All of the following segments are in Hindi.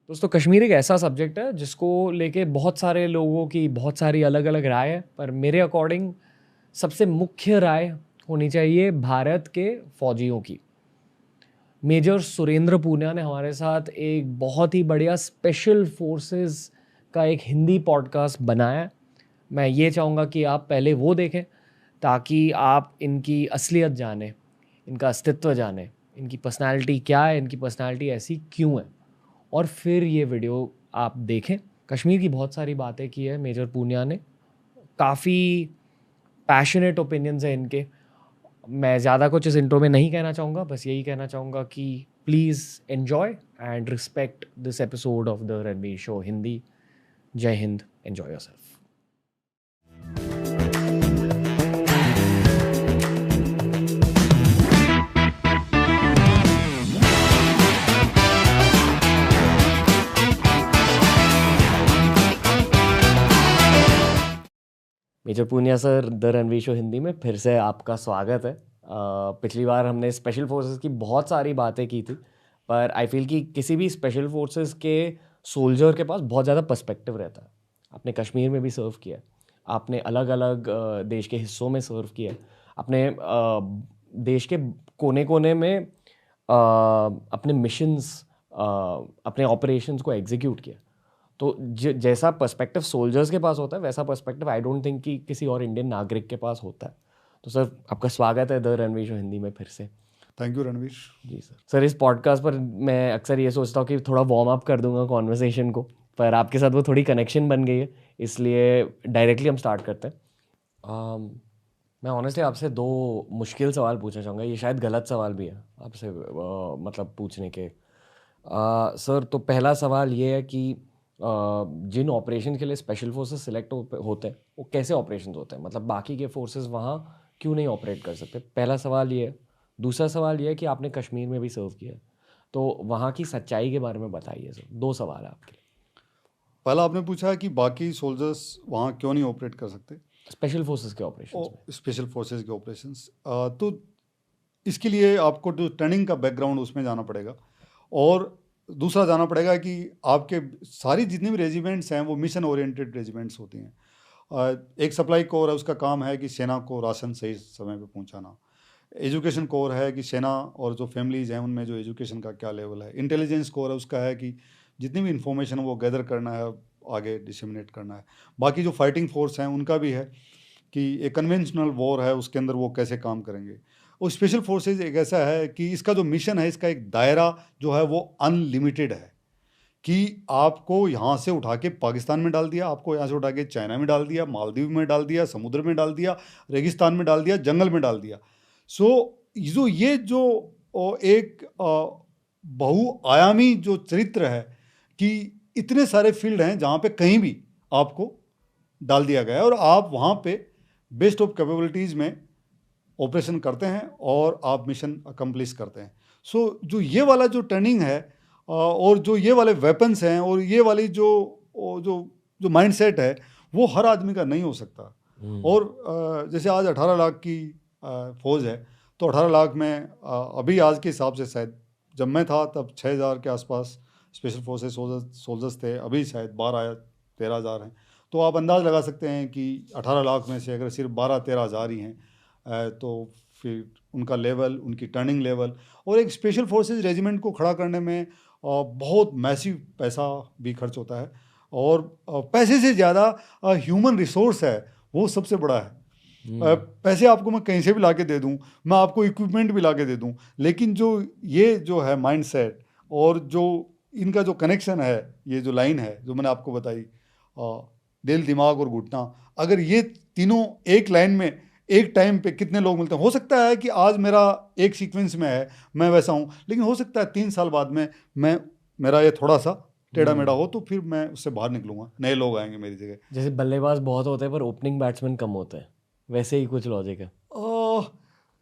दोस्तों कश्मीर एक ऐसा सब्जेक्ट है जिसको लेके बहुत सारे लोगों की बहुत सारी अलग अलग राय है, पर मेरे अकॉर्डिंग सबसे मुख्य राय होनी चाहिए भारत के फौजियों की। मेजर सुरेंद्र पूनिया ने हमारे साथ एक बहुत ही बढ़िया स्पेशल फोर्सेस का एक हिंदी पॉडकास्ट बनाया है। मैं ये चाहूँगा कि आप पहले वो देखें ताकि आप इनकी असलियत जानें, इनका अस्तित्व जानें, इनकी पर्सनालिटी क्या है, इनकी पर्सनालिटी ऐसी क्यों है, और फिर ये वीडियो आप देखें। कश्मीर की बहुत सारी बातें की है मेजर पूनिया ने, काफ़ी पैशनेट ओपिनियंस हैं इनके। मैं ज़्यादा कुछ इस इंट्रो में नहीं कहना चाहूँगा, बस यही कहना चाहूँगा कि please enjoy and respect this episode of the Ranveer show Hindi. जय हिंद, enjoy yourself. Major Poonia sir, the Ranveer show Hindi में फिर से आपका स्वागत है। पिछली बार हमने स्पेशल फोर्सेस की बहुत सारी बातें की थी, पर आई फील कि किसी भी स्पेशल फोर्सेस के सोल्जर के पास बहुत ज़्यादा पर्सपेक्टिव रहता है। आपने कश्मीर में भी सर्व किया है, आपने अलग अलग देश के हिस्सों में सर्व किया है, आपने देश के कोने कोने में अपने मिशंस, अपने ऑपरेशंस को एग्जीक्यूट किया। तो जैसा पर्सपेक्टिव सोल्जर्स के पास होता है, वैसा पर्सपेक्टिव आई डोंट थिंक कि किसी और इंडियन नागरिक के पास होता है। तो सर, आपका स्वागत है द रणवीर शो हिंदी में फिर से। Thank you Ranveer ji sir, इस पॉडकास्ट पर मैं अक्सर ये सोचता हूँ कि थोड़ा वार्म अप कर दूंगा कॉन्वर्सेशन को, पर आपके साथ वो थोड़ी कनेक्शन बन गई है, इसलिए डायरेक्टली हम स्टार्ट करते हैं। मैं ऑनेस्टली आपसे दो मुश्किल सवाल पूछना चाहूँगा। ये शायद गलत सवाल भी है आपसे मतलब पूछने के। सर, तो पहला सवाल ये है कि जिन ऑपरेशन के लिए स्पेशल फोर्सेस सिलेक्ट होते हैं, वो कैसे ऑपरेशन होते हैं? मतलब बाकी के फोर्सेस वहाँ क्यों नहीं ऑपरेट कर सकते? पहला सवाल ये है। दूसरा सवाल ये है कि आपने कश्मीर में भी सर्व किया है, तो वहाँ की सच्चाई के बारे में बताइए सर। दो सवाल है आपके लिए। पहला आपने पूछा कि बाकी सोल्जर्स वहाँ क्यों नहीं ऑपरेट कर सकते, स्पेशल फोर्सेस के ऑपरेशन। स्पेशल फोर्सेस के ऑपरेशंस। तो इसके लिए आपको जो ट्रेनिंग का बैकग्राउंड उसमें जाना पड़ेगा, और दूसरा जाना पड़ेगा कि आपके सारी जितनी भी रेजिमेंट्स हैं वो मिशन ओरिएंटेड रेजिमेंट्स होती हैं। एक सप्लाई कोर है, उसका काम है कि सेना को राशन सही समय पे पहुंचाना। एजुकेशन कोर है कि सेना और जो फैमिलीज हैं उनमें जो एजुकेशन का क्या लेवल है। इंटेलिजेंस कोर है, उसका है कि जितनी भी इंफॉर्मेशन है वो गैदर करना है, आगे डिसमिनेट करना है। बाकी जो फाइटिंग फोर्स हैं उनका भी है कि एक कन्वेंशनल वॉर है उसके अंदर वो कैसे काम करेंगे। और स्पेशल फोर्सेज एक ऐसा है कि इसका जो मिशन है, इसका एक दायरा जो है वो अनलिमिटेड है, कि आपको यहाँ से उठा के पाकिस्तान में डाल दिया, आपको यहाँ से उठा के चाइना में डाल दिया, मालदीव में डाल दिया, समुद्र में डाल दिया, रेगिस्तान में डाल दिया, जंगल में डाल दिया। सो ये जो एक बहुआयामी जो चरित्र है कि इतने सारे फील्ड हैं जहाँ पे कहीं भी आपको डाल दिया गया है और आप वहाँ पे बेस्ट ऑफ कैपेबिलिटीज़ में ऑपरेशन करते हैं और आप मिशन अकम्प्लिश करते हैं। सो जो ये वाला जो ट्रेनिंग है और जो ये वाले वेपन्स हैं और ये वाली जो जो जो माइंडसेट है वो हर आदमी का नहीं हो सकता। और जैसे आज 18 लाख की फौज है, तो 18 लाख में अभी आज के हिसाब से शायद जब मैं था तब 6000 के आसपास स्पेशल फोर्सेस सोल्जर्स थे, अभी शायद 12 या 13 हज़ार हैं। तो आप अंदाज़ लगा सकते हैं कि 18 लाख में से अगर सिर्फ 12-13 हज़ार ही हैं तो फिर उनका लेवल, उनकी टर्निंग लेवल, और एक स्पेशल फोर्सेस रेजिमेंट को खड़ा करने में बहुत मैसिव पैसा भी खर्च होता है, और पैसे से ज़्यादा ह्यूमन रिसोर्स है वो सबसे बड़ा है। पैसे आपको मैं कहीं से भी ला के दे दूँ, मैं आपको इक्विपमेंट भी ला के दे दूँ, लेकिन ये जो है माइंडसेट और जो इनका जो कनेक्शन है, ये जो लाइन है जो मैंने आपको बताई, दिल, दिमाग और घुटना, अगर ये तीनों एक लाइन में एक टाइम पे कितने लोग मिलते हैं। हो सकता है कि आज मेरा एक सीक्वेंस में है, मैं वैसा हूँ, लेकिन हो सकता है 3 साल बाद में मेरा ये थोड़ा सा टेढ़ा मेढ़ा हो, तो फिर मैं उससे बाहर निकलूंगा, नए लोग आएंगे मेरी जगह। जैसे बल्लेबाज बहुत होते हैं पर ओपनिंग बैट्समैन कम होते हैं, वैसे ही कुछ लॉजिक है।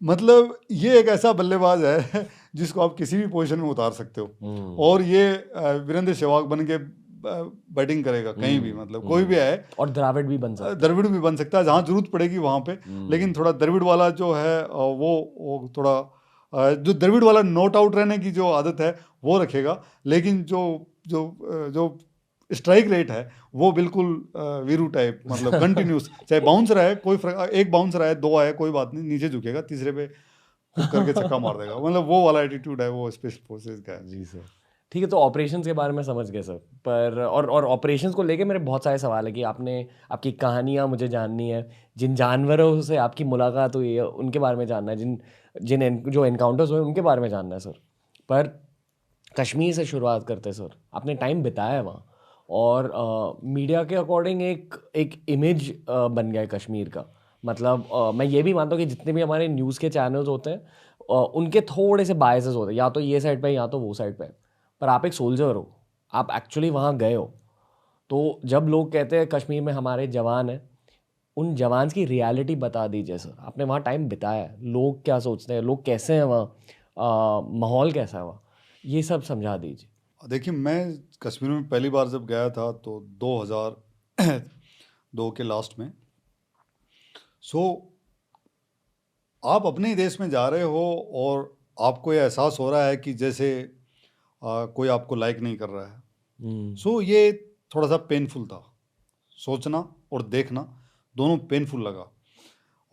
मतलब ये एक ऐसा बल्लेबाज है जिसको आप किसी भी पोजीशन में उतार सकते हो, और ये वीरेंद्र सहवाग बन के बैटिंग करेगा कहीं भी, मतलब कोई भी आए। और द्रविड़ भी बन सकता है, द्रविड़ भी बन सकता है जहाँ जरूरत पड़ेगी वहाँ पे। लेकिन थोड़ा द्रविड़ वाला जो है वो थोड़ा जो द्रविड़ वाला नॉट आउट रहने की जो आदत है वो रखेगा, लेकिन जो जो स्ट्राइक रेट है वो बिल्कुल वीरू टाइप, मतलब कंटिन्यूस, चाहे बाउंसर है कोई फर्क, एक बाउंसर आए 2 आए कोई बात नहीं, नीचे झुकेगा, तीसरे पे हुक करके छक्का मार देगा, मतलब वो वाला एटीट्यूड है वो स्पेशल फोर्सेस का है। जी सर। ठीक है, तो ऑपरेशंस के बारे में समझ गए सर, पर और ऑपरेशंस को लेके मेरे बहुत सारे सवाल है कि आपकी कहानियाँ मुझे जाननी है, जिन जानवरों से आपकी मुलाकात हुई है उनके बारे में जानना है, जो एनकाउंटर्स हुए उनके बारे में जानना है सर। पर कश्मीर से शुरुआत करते हैं सर। आपने टाइम बिताया है वहाँ, और मीडिया के अकॉर्डिंग एक इमेज बन गया है कश्मीर का। मतलब मैं ये भी मानता हूँ कि जितने भी हमारे न्यूज़ के चैनल्स होते हैं उनके थोड़े से बायसेस होते हैं, या तो ये साइड पे या तो वो साइड पे। पर आप एक सोल्जर हो, आप एक्चुअली वहाँ गए हो, तो जब लोग कहते हैं कश्मीर में हमारे जवान हैं, उन जवान की रियलिटी बता दीजिए सर। आपने वहाँ टाइम बिताया है, लोग क्या सोचते हैं, लोग कैसे हैं वहाँ, माहौल कैसा है वहाँ, ये सब समझा दीजिए। देखिए, मैं कश्मीर में पहली बार जब गया था तो 2002 के लास्ट में। सो आप अपने ही देश में जा रहे हो और आपको ये एहसास हो रहा है कि जैसे कोई आपको लाइक नहीं कर रहा है। सो ये थोड़ा सा पेनफुल था, सोचना और देखना दोनों पेनफुल लगा।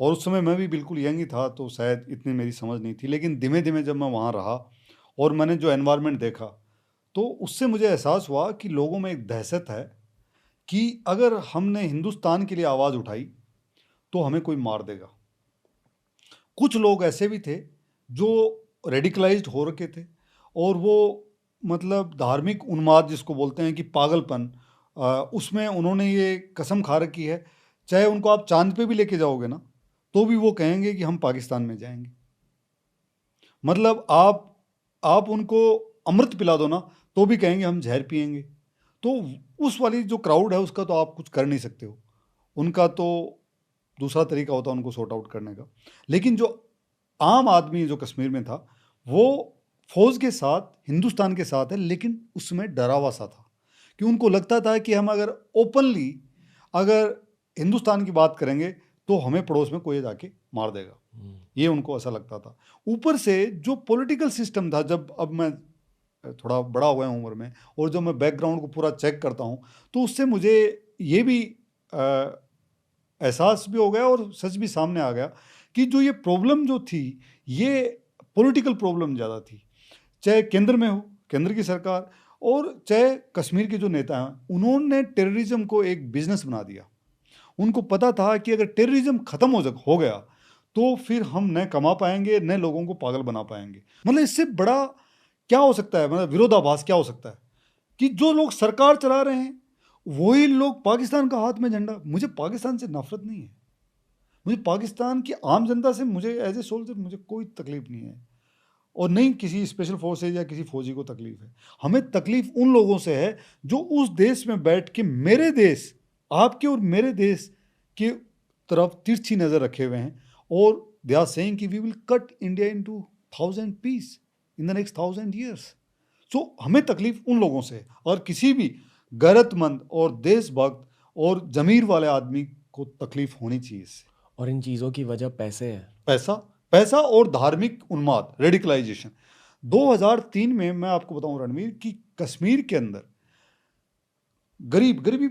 और उस समय मैं भी बिल्कुल यंग ही था, तो शायद इतनी मेरी समझ नहीं थी, लेकिन धीमे धीमे जब मैं वहाँ रहा और मैंने जो एनवायरनमेंट देखा, तो उससे मुझे एहसास हुआ कि लोगों में एक दहशत है कि अगर हमने हिंदुस्तान के लिए आवाज़ उठाई तो हमें कोई मार देगा। कुछ लोग ऐसे भी थे जो रेडिकलाइज्ड हो रखे थे, और वो मतलब धार्मिक उन्माद जिसको बोलते हैं कि पागलपन, उसमें उन्होंने ये कसम खा रखी है, चाहे उनको आप चांद पे भी लेके जाओगे ना तो भी वो कहेंगे कि हम पाकिस्तान में जाएंगे। मतलब आप उनको अमृत पिला दो ना तो भी कहेंगे हम जहर पिएंगे। तो उस वाली जो क्राउड है उसका तो आप कुछ कर नहीं सकते हो, उनका तो दूसरा तरीका होता है उनको सॉर्ट आउट करने का। लेकिन जो आम आदमी जो कश्मीर में था वो फौज के साथ, हिंदुस्तान के साथ है, लेकिन उसमें डरा हुआ सा था कि उनको लगता था कि हम अगर ओपनली अगर हिंदुस्तान की बात करेंगे तो हमें पड़ोस में कोई जाके मार देगा, ये उनको ऐसा लगता था। ऊपर से जो पॉलिटिकल सिस्टम था, जब अब मैं थोड़ा बड़ा हुआ हूँ उम्र में और जब मैं बैकग्राउंड को पूरा चेक करता हूँ तो उससे मुझे ये भी एहसास भी हो गया और सच भी सामने आ गया कि जो ये प्रॉब्लम जो थी ये पॉलिटिकल प्रॉब्लम ज़्यादा थी। चाहे केंद्र में हो, केंद्र की सरकार, और चाहे कश्मीर के जो नेता हैं, उन्होंने टेररिज्म को एक बिजनेस बना दिया। उनको पता था कि अगर टेररिज्म खत्म हो गया तो फिर हम न कमा पाएंगे न लोगों को पागल बना पाएंगे। मतलब इससे बड़ा क्या हो सकता है, मतलब विरोधाभास क्या हो सकता है कि जो लोग सरकार चला रहे हैं वही लोग पाकिस्तान का हाथ में झंडा। मुझे पाकिस्तान से नफरत नहीं है, मुझे पाकिस्तान की आम जनता से, मुझे एज ए सोल्जर मुझे कोई तकलीफ नहीं है, और नहीं किसी स्पेशल फोर्सेज या किसी फौजी को तकलीफ है। हमें तकलीफ उन लोगों से है जो उस देश में बैठ के मेरे देश, आपके और मेरे देश की तरफ तिरछी नज़र रखे हुए हैं, और दे आर सेइंग कि we will cut India into 1000 piece in the next 1000 years. So हमें तकलीफ उन लोगों से है, और किसी भी गैरतमंद और देशभक्त और ज़मीर वाले आदमी को तकलीफ होनी चाहिए इससे। और इन चीज़ों की वजह पैसे है, पैसा और धार्मिक उन्माद, रेडिकलाइजेशन। 2003 में मैं आपको बताऊं रणवीर कि कश्मीर के अंदर गरीबी,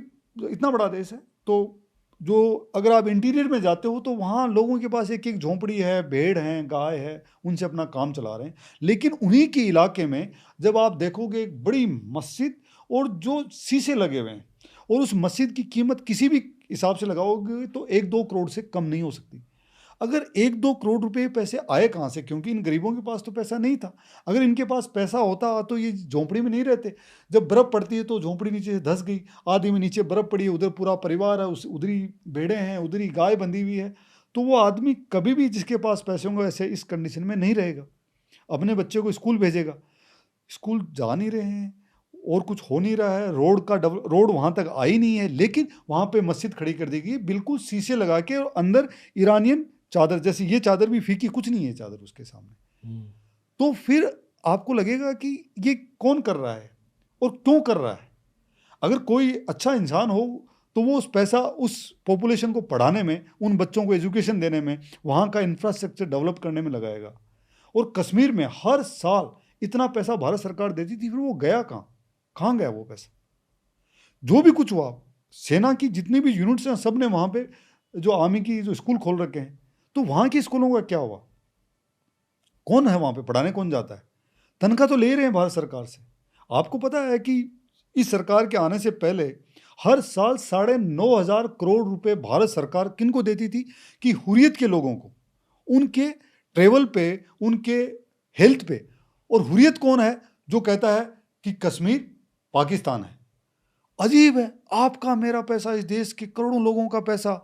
इतना बड़ा देश है, तो जो अगर आप इंटीरियर में जाते हो तो वहाँ लोगों के पास एक एक झोंपड़ी है, भेड़ हैं, गाय है, उनसे अपना काम चला रहे हैं। लेकिन उन्हीं के इलाके में जब आप देखोगे एक बड़ी मस्जिद और जो शीशे लगे हुए हैं, और उस मस्जिद की कीमत किसी भी हिसाब से लगाओगे तो 1-2 करोड़ से कम नहीं हो सकती। अगर 1-2 करोड़ रुपए पैसे आए कहाँ से, क्योंकि इन गरीबों के पास तो पैसा नहीं था। अगर इनके पास पैसा होता तो ये झोंपड़ी में नहीं रहते। जब बर्फ़ पड़ती है तो झोंपड़ी नीचे से धंस गई, आधी में नीचे बर्फ़ पड़ी है, उधर पूरा परिवार है, उधर ही भेड़ें हैं, उधर ही गाय बंधी हुई है, तो वो आदमी कभी भी जिसके पास पैसे होंगे ऐसे इस कंडीशन में नहीं रहेगा। अपने बच्चे को स्कूल भेजेगा, स्कूल जा नहीं रहे हैं और कुछ हो नहीं रहा है, रोड वहाँ तक आई नहीं है, लेकिन वहाँ पे मस्जिद खड़ी कर दी गई बिल्कुल शीशे लगा के, और अंदर ईरानियन चादर, जैसे ये चादर भी फीकी, कुछ नहीं है चादर उसके सामने। तो फिर आपको लगेगा कि ये कौन कर रहा है और क्यों कर रहा है। अगर कोई अच्छा इंसान हो तो वो उस पैसा उस पॉपुलेशन को पढ़ाने में, उन बच्चों को एजुकेशन देने में, वहाँ का इंफ्रास्ट्रक्चर डेवलप करने में लगाएगा। और कश्मीर में हर साल इतना पैसा भारत सरकार देती थी, फिर वो गया कहाँ, कहाँ गया वो पैसा? जो भी कुछ हुआ, सेना की जितनी भी यूनिट्स हैं सब ने वहाँ पे जो आर्मी की जो स्कूल खोल रखे हैं, तो वहाँ के स्कूलों का क्या हुआ? कौन है वहाँ पे पढ़ाने, कौन जाता है? तनख्वाह तो ले रहे हैं भारत सरकार से। आपको पता है कि इस सरकार के आने से पहले हर साल 9,500 करोड़ रुपए भारत सरकार किनको देती थी? कि हुर्रियत के लोगों को, उनके ट्रेवल पे, उनके हेल्थ पे। और हुर्रियत कौन है जो कहता है कि कश्मीर पाकिस्तान है? अजीब है, आपका मेरा पैसा, इस देश के करोड़ों लोगों का पैसा,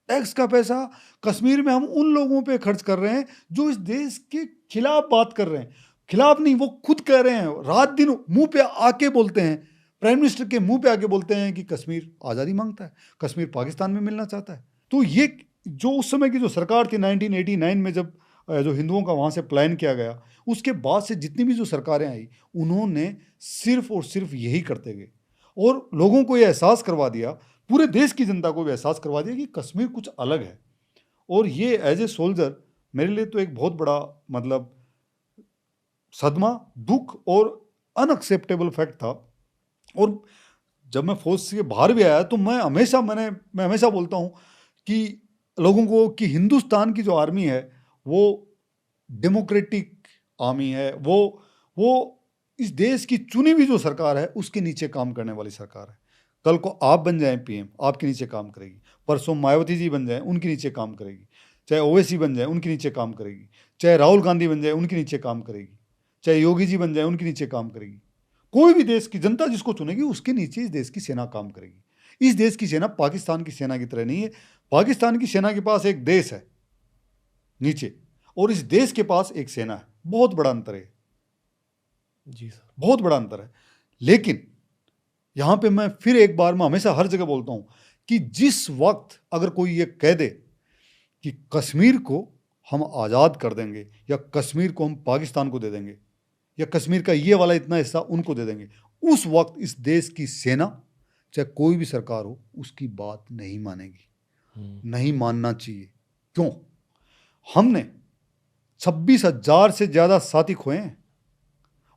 टैक्स का पैसा कश्मीर में हम उन लोगों पे खर्च कर रहे हैं जो इस देश के खिलाफ बात कर रहे हैं। खिलाफ नहीं, वो खुद कह रहे हैं, रात दिन मुंह पे आके बोलते हैं, प्राइम मिनिस्टर के मुंह पे आके बोलते हैं कि कश्मीर आज़ादी मांगता है, कश्मीर पाकिस्तान में मिलना चाहता है। तो ये जो उस समय की जो सरकार थी 1989 में, जब जो हिंदुओं का वहाँ से प्लान किया गया, उसके बाद से जितनी भी जो सरकारें आई, उन्होंने सिर्फ और सिर्फ यही करते गए और लोगों को ये एहसास करवा दिया, पूरे देश की जनता को भी एहसास करवा दिया कि कश्मीर कुछ अलग है। और ये एज ए सोल्जर मेरे लिए तो एक बहुत बड़ा मतलब सदमा, दुख और अनएक्सेप्टेबल फैक्ट था। और जब मैं फौज से बाहर भी आया तो मैं हमेशा बोलता हूँ कि लोगों को कि हिंदुस्तान की जो आर्मी है वो डेमोक्रेटिक आर्मी है, वो इस देश की चुनी हुई जो सरकार है उसके नीचे काम करने वाली सरकार है। कल को आप बन जाएं पीएम, आपके नीचे काम करेगी। परसों मायावती जी बन जाएं, उनके नीचे काम करेगी। चाहे ओवैसी बन जाए, उनके नीचे काम करेगी। चाहे राहुल गांधी बन जाए, उनके नीचे काम करेगी। चाहे योगी जी बन जाए, उनके नीचे काम करेगी। कोई भी देश की जनता जिसको चुनेगी उसके नीचे इस देश की सेना काम करेगी। इस देश की सेना पाकिस्तान की सेना की तरह नहीं है। पाकिस्तान की सेना के पास एक देश है नीचे, और इस देश के पास एक सेना है। बहुत बड़ा अंतर है जी सर, बहुत बड़ा अंतर है। लेकिन यहां पे मैं फिर एक बार, मैं हमेशा हर जगह बोलता हूं कि जिस वक्त अगर कोई ये कह दे कि कश्मीर को हम आज़ाद कर देंगे या कश्मीर को हम पाकिस्तान को दे देंगे या कश्मीर का ये वाला इतना हिस्सा उनको दे देंगे, उस वक्त इस देश की सेना, चाहे कोई भी सरकार हो, उसकी बात नहीं मानेगी। नहीं मानना चाहिए। क्यों? हमने 26,000 से ज़्यादा साथी खोए हैं।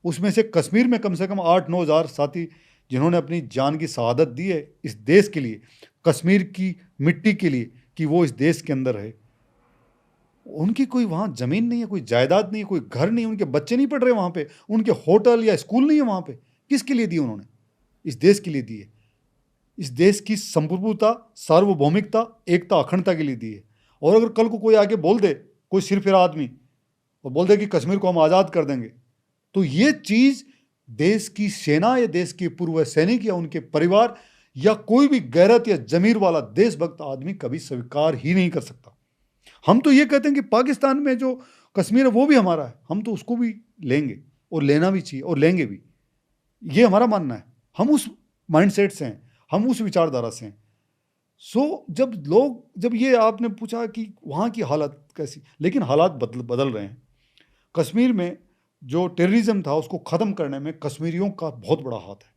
उसमें से कश्मीर में कम से कम 8-9 हज़ार साथी जिन्होंने अपनी जान की शहादत दी है इस देश के लिए, कश्मीर की मिट्टी के लिए, कि वो इस देश के अंदर है। उनकी कोई वहाँ ज़मीन नहीं है, कोई जायदाद नहीं है, कोई घर नहीं है, उनके बच्चे नहीं पढ़ रहे वहाँ पे, उनके होटल या स्कूल नहीं है वहाँ पे। किसके लिए दिए उन्होंने? इस देश के लिए दिए। इस देश की संप्रभुता, सार्वभौमिकता, एकता, अखंडता के लिए दिए। और अगर कल को कोई आगे बोल दे, कोई सिरफिरा आदमी, और बोल दे कि कश्मीर को हम आज़ाद कर देंगे, तो ये चीज़ देश की सेना या देश के पूर्व सैनिक या उनके परिवार या कोई भी गैरत या जमीर वाला देशभक्त आदमी कभी स्वीकार ही नहीं कर सकता। हम तो ये कहते हैं कि पाकिस्तान में जो कश्मीर है वो भी हमारा है, हम तो उसको भी लेंगे और लेना भी चाहिए और लेंगे भी। ये हमारा मानना है। हम उस माइंडसेट से हैं, हम उस विचारधारा से हैं। जब ये आपने पूछा कि वहाँ की हालत कैसी, लेकिन हालात बदल रहे हैं। कश्मीर में जो टेररिज्म था उसको ख़त्म करने में कश्मीरियों का बहुत बड़ा हाथ है।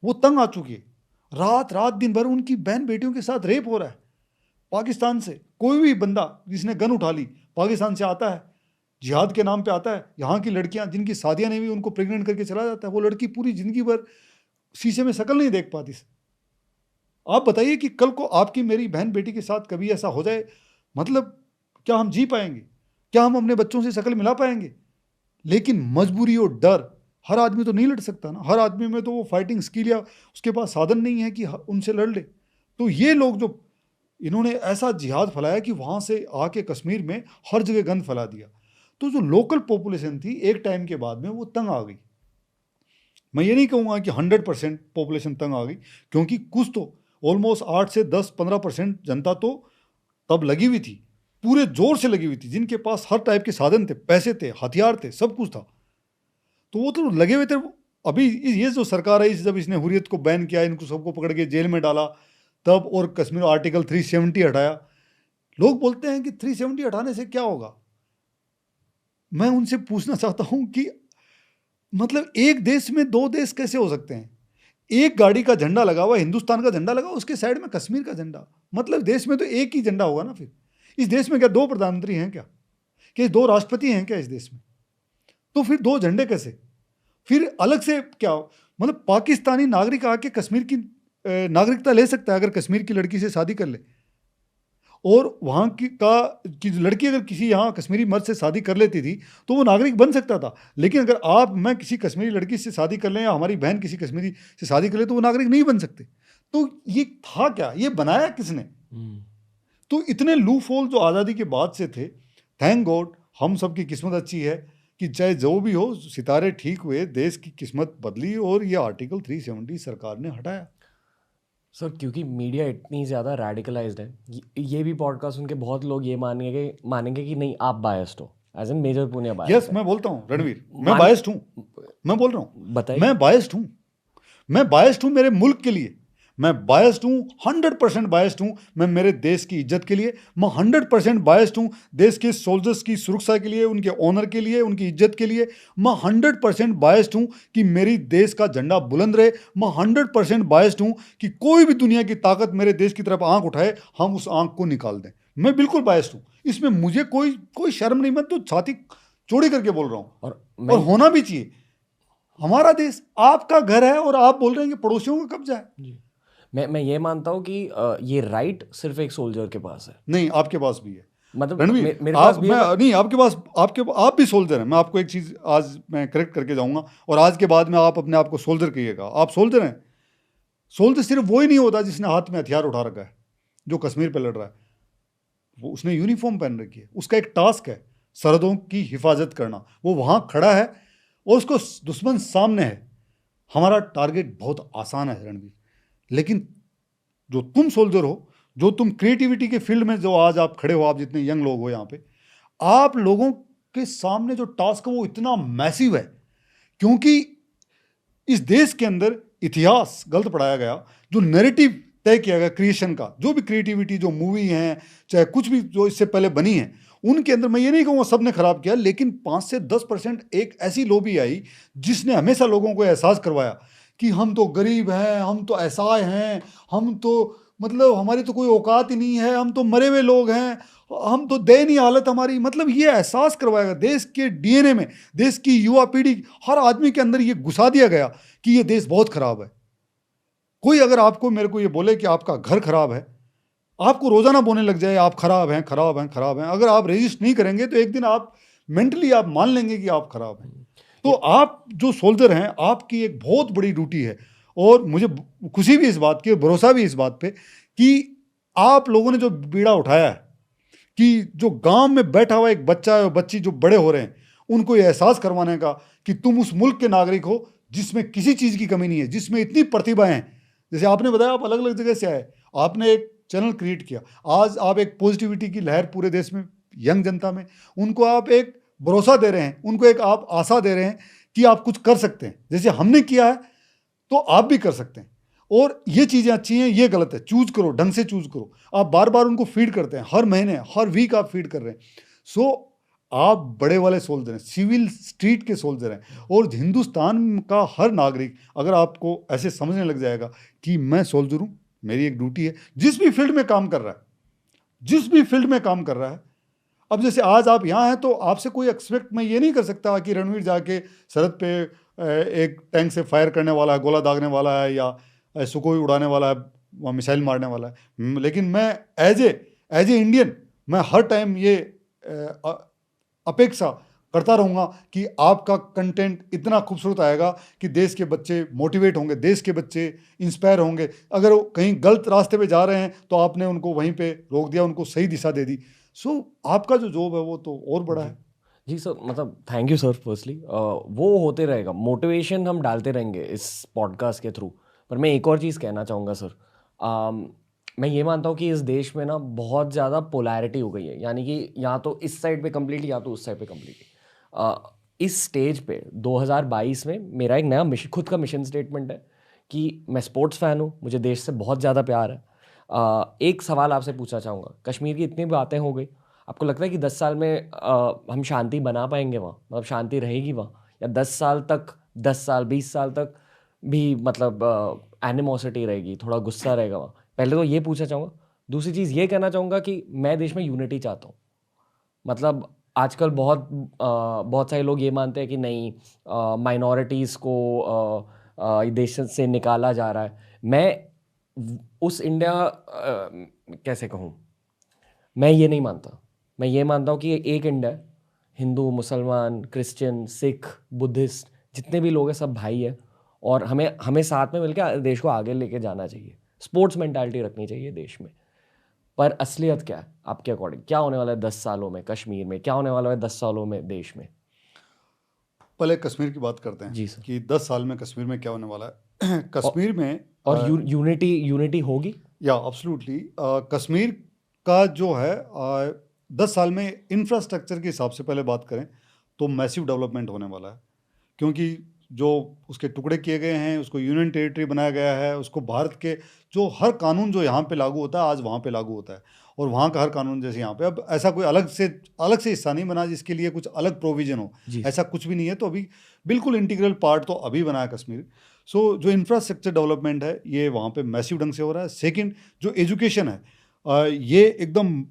वो तंग आ चुकी है। रात दिन भर उनकी बहन बेटियों के साथ रेप हो रहा है। पाकिस्तान से कोई भी बंदा जिसने गन उठा ली पाकिस्तान से आता है, जिहाद के नाम पे आता है। यहाँ की लड़कियाँ जिनकी शादियाँ नहीं हुई उनको प्रेग्नेंट करके चला जाता है। वो लड़की पूरी ज़िंदगी भर शीशे में शक्ल नहीं देख पाती। आप बताइए कि कल को आपकी मेरी बहन बेटी के साथ कभी ऐसा हो जाए, मतलब क्या हम जी पाएंगे? क्या हम अपने बच्चों से शक्ल मिला पाएंगे? लेकिन मजबूरी और डर, हर आदमी तो नहीं लड़ सकता ना। हर आदमी में तो वो फाइटिंग स्किल या उसके पास साधन नहीं है कि उनसे लड़ ले। तो ये लोग जो इन्होंने ऐसा जिहाद फैलाया कि वहाँ से आके कश्मीर में हर जगह गन फैला दिया। तो जो लोकल पॉपुलेशन थी एक टाइम के बाद में वो तंग आ गई। मैं ये नहीं कहूँगा कि 100% पॉपुलेशन तंग आ गई, क्योंकि कुछ तो ऑलमोस्ट 8 से 10-15% जनता तो तब लगी हुई थी, पूरे जोर से लगी हुई थी, जिनके पास हर टाइप के साधन थे, पैसे थे, हथियार थे, सब कुछ था। तो वो तो लगे हुए थे। अभी ये जो सरकार है, जब इसने हुर्रियत को बैन किया, इनको सबको पकड़ के जेल में डाला तब, और कश्मीर आर्टिकल 370 हटाया। लोग बोलते हैं कि 370 हटाने से क्या होगा। मैं उनसे पूछना चाहता हूं कि मतलब एक देश में दो देश कैसे हो सकते हैं? एक गाड़ी का झंडा लगा हुआ, हिंदुस्तान का झंडा लगा, उसके साइड में कश्मीर का झंडा। मतलब देश में तो एक ही झंडा होगा ना। फिर इस देश में क्या 2 प्रधानमंत्री हैं क्या? कि 2 राष्ट्रपति हैं क्या इस देश में? तो फिर 2 झंडे कैसे? फिर अलग से क्या मतलब पाकिस्तानी नागरिक आके कश्मीर की नागरिकता ले सकता है अगर कश्मीर की लड़की से शादी कर ले, और वहाँ की लड़की अगर किसी यहाँ कश्मीरी मर्द से शादी कर लेती थी तो वो नागरिक बन सकता था। लेकिन अगर मैं किसी कश्मीरी लड़की से शादी कर लें या हमारी बहन किसी कश्मीरी से शादी कर ले तो वो नागरिक नहीं बन सकते। तो ये था क्या, ये बनाया किसने? तो इतने लूप होल जो आज़ादी के बाद से थे, थैंक गॉड हम सबकी किस्मत अच्छी है कि चाहे जो भी हो सितारे ठीक हुए, देश की किस्मत बदली और ये आर्टिकल 370 सरकार ने हटाया। सर क्योंकि मीडिया इतनी ज़्यादा रेडिकलाइज्ड है, ये भी पॉडकास्ट सुन के बहुत लोग ये मानेंगे कि नहीं आप बायस्ड हो, as an major Punia biased yes, मैं बोलता हूँ रणवीर, मैं बायस्ड हूँ, मैं बोल रहा हूँ, बताइए। मैं बायस्ड हूँ मेरे मुल्क के लिए, मैं बायस्ड हूँ, 100% बायस्ड हूँ मैं मेरे देश की इज्जत के लिए, मैं 100% बायस्ड हूँ देश के सोल्जर्स की सुरक्षा के लिए, उनके ऑनर के लिए, उनकी इज्जत के लिए, मैं 100% बायस्ड हूँ कि मेरी देश का झंडा बुलंद रहे, मैं 100% बायस्ड हूँ कि कोई भी दुनिया की ताकत मेरे देश की तरफ आंख उठाए हम उस आंख को निकाल दें। मैं बिल्कुल बायस्ड हूँ, इसमें मुझे कोई शर्म नहीं, मैं तो छाती चौड़ी करके बोल रहा हूँ, और होना भी चाहिए। हमारा देश आपका घर है और आप बोल रहे हैं कि पड़ोसियों का कब्जा है। मैं ये मानता हूँ कि ये राइट सिर्फ एक सोल्जर के पास है। नहीं, आपके पास भी है, मतलब रणवीर, मेरे पास भी है, नहीं आपके पास, आप भी सोल्जर हैं। मैं आपको एक चीज़ आज मैं करेक्ट करके जाऊंगा और आज के बाद में आप अपने आप को सोल्जर कहिएगा। आप सोल्जर हैं। सोल्जर सिर्फ वो ही नहीं होता जिसने हाथ में हथियार उठा रखा है, जो कश्मीर पे लड़ रहा है, वो उसने यूनिफॉर्म पहन रखी है, उसका एक टास्क है सरहदों की हिफाजत करना। वो वहाँ खड़ा है और उसको दुश्मन सामने है। हमारा टारगेट बहुत आसान है रणवीर, लेकिन जो तुम सोल्जर हो, जो तुम क्रिएटिविटी के फील्ड में जो आज आप खड़े हो, आप जितने यंग लोग हो यहाँ पे, आप लोगों के सामने जो टास्क है वो इतना मैसिव है, क्योंकि इस देश के अंदर इतिहास गलत पढ़ाया गया, जो नैरेटिव तय किया गया क्रिएशन का, जो भी क्रिएटिविटी, जो मूवी हैं, चाहे कुछ भी जो इससे पहले बनी है, उनके अंदर मैं ये नहीं कहूँगा सब ने खराब किया, लेकिन 5 से 10% एक ऐसी लॉबी आई जिसने हमेशा लोगों को एहसास करवाया कि हम तो गरीब हैं, हम तो असहाय हैं, हम तो मतलब हमारी तो कोई औकात ही नहीं है, हम तो मरे हुए लोग हैं, हम तो दयनीय हालत हमारी। मतलब ये एहसास करवाएगा देश के डीएनए में, देश की युवा पीढ़ी, हर आदमी के अंदर ये घुसा दिया गया कि ये देश बहुत खराब है। कोई अगर आपको मेरे को ये बोले कि आपका घर खराब है, आपको रोजाना बोलने लग जाए आप खराब हैं, खराब हैं, खराब हैं, अगर आप रेजिस्ट नहीं करेंगे तो एक दिन आप मेंटली आप मान लेंगे कि आप खराब हैं। तो आप जो सोल्जर हैं, आपकी एक बहुत बड़ी ड्यूटी है, और मुझे खुशी भी इस बात की, भरोसा भी इस बात पे कि आप लोगों ने जो बीड़ा उठाया है कि जो गांव में बैठा हुआ एक बच्चा है और बच्ची जो बड़े हो रहे हैं, उनको ये एहसास करवाने का कि तुम उस मुल्क के नागरिक हो जिसमें किसी चीज़ की कमी नहीं है, जिसमें इतनी प्रतिभाएं हैं। जैसे आपने बताया आप अलग अलग जगह से आए, आपने एक चैनल क्रिएट किया, आज आप एक पॉजिटिविटी की लहर पूरे देश में, यंग जनता में, उनको आप एक भरोसा दे रहे हैं, उनको एक आप आशा दे रहे हैं कि आप कुछ कर सकते हैं। जैसे हमने किया है तो आप भी कर सकते हैं, और ये चीज़ें अच्छी हैं, ये गलत है। चूज करो, ढंग से चूज करो। आप बार बार उनको फीड करते हैं, हर महीने हर वीक आप फीड कर रहे हैं। सो आप बड़े वाले सोल्जर हैं, सिविल स्ट्रीट के सोल्जर हैं, और हिंदुस्तान का हर नागरिक अगर आपको ऐसे समझने लग जाएगा कि मैं सोल्जर हूँ, मेरी एक ड्यूटी है, जिस भी फील्ड में काम कर रहा है, जिस भी फील्ड में काम कर रहा है। अब जैसे आज आप यहाँ हैं तो आपसे कोई एक्सपेक्ट मैं ये नहीं कर सकता कि रणवीर जाके सरहद पे एक टैंक से फायर करने वाला है, गोला दागने वाला है, या सुकोई उड़ाने वाला है, वहाँ मिसाइल मारने वाला है। लेकिन मैं एज ए इंडियन मैं हर टाइम ये अपेक्षा करता रहूँगा कि आपका कंटेंट इतना खूबसूरत आएगा कि देश के बच्चे मोटिवेट होंगे, देश के बच्चे इंस्पायर होंगे। अगर वो कहीं गलत रास्ते पे जा रहे हैं तो आपने उनको वहीं पे रोक दिया, उनको सही दिशा दे दी। सो आपका जो जॉब है वो तो और बड़ा है। जी सर, मतलब थैंक यू सर फर्स्टली। वो होते रहेगा, मोटिवेशन हम डालते रहेंगे इस पॉडकास्ट के थ्रू। पर मैं एक और चीज़ कहना चाहूँगा सर, मैं ये मानता हूँ कि इस देश में ना बहुत ज़्यादा पोलैरिटी हो गई है, यानी कि या तो इस साइड पे कम्प्लीटली या तो उस साइड पे कम्प्लीटली। इस स्टेज पे 2022 में मेरा एक नया मिशन, खुद का मिशन स्टेटमेंट है कि मैं स्पोर्ट्स फ़ैन हूँ, मुझे देश से बहुत ज़्यादा प्यार है। एक सवाल आपसे पूछना चाहूँगा, कश्मीर की इतनी बातें हो गई, आपको लगता है कि 10 साल में हम शांति बना पाएंगे वहाँ, मतलब शांति रहेगी वहाँ, या 10 साल तक, 10 साल 20 साल तक भी मतलब एनिमोसिटी रहेगी, थोड़ा गुस्सा रहेगा वहाँ? पहले तो ये पूछना चाहूँगा। दूसरी चीज़ ये कहना चाहूँगा कि मैं देश में यूनिटी चाहता हूँ। मतलब आजकल बहुत सारे लोग ये मानते हैं कि नहीं, माइनॉरिटीज़ को देश से निकाला जा रहा है। मैं उस इंडिया कैसे कहूँ, मैं ये नहीं मानता। मैं ये मानता हूँ कि एक इंडिया है, हिंदू, मुसलमान, क्रिश्चियन, सिख, बुद्धिस्ट, जितने भी लोग हैं सब भाई है, और हमें साथ में मिलकर देश को आगे लेके जाना चाहिए। स्पोर्ट्स मेंटालिटी रखनी चाहिए देश में। पर असलियत क्या है आपके अकॉर्डिंग? क्या होने वाला है 10 सालों में कश्मीर में? क्या होने वाला है 10 सालों में देश में? पहले कश्मीर की बात करते हैं जी सर। कि 10 साल में कश्मीर में क्या होने वाला है। कश्मीर में और यूनिटी होगी? या एब्सोल्युटली कश्मीर का जो है 10 साल में इंफ्रास्ट्रक्चर के हिसाब से पहले बात करें तो मैसिव डेवलपमेंट होने वाला है, क्योंकि जो उसके टुकड़े किए गए हैं, उसको यूनियन टेरिटरी बनाया गया है, उसको भारत के जो हर कानून जो यहाँ पे लागू होता है आज वहाँ पे लागू होता है, और वहाँ का हर कानून जैसे यहाँ पे। अब ऐसा कोई अलग से हिस्सा नहीं बना जिसके लिए कुछ अलग प्रोविजन हो, ऐसा कुछ भी नहीं है। तो अभी बिल्कुल इंटीग्रल पार्ट तो अभी बना है कश्मीर। सो जो इंफ्रास्ट्रक्चर डेवलपमेंट है ये वहाँ पे मैसिव ढंग से हो रहा है। सेकंड, जो एजुकेशन है ये एकदम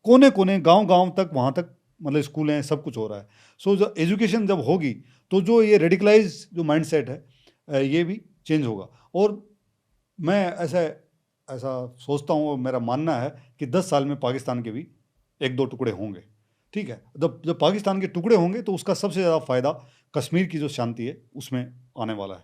कोने कोने गांव तक, वहाँ तक मतलब स्कूल हैं, सब कुछ हो रहा है। सो जो एजुकेशन जब होगी तो जो ये रेडिकलाइज जो माइंडसेट है ये भी चेंज होगा। और मैं ऐसा सोचता हूँ, और मेरा मानना है कि 10 साल में पाकिस्तान के भी 1-2 टुकड़े होंगे। ठीक है, जब पाकिस्तान के टुकड़े होंगे तो उसका सबसे ज़्यादा फ़ायदा कश्मीर की जो शांति है उसमें आने वाला है।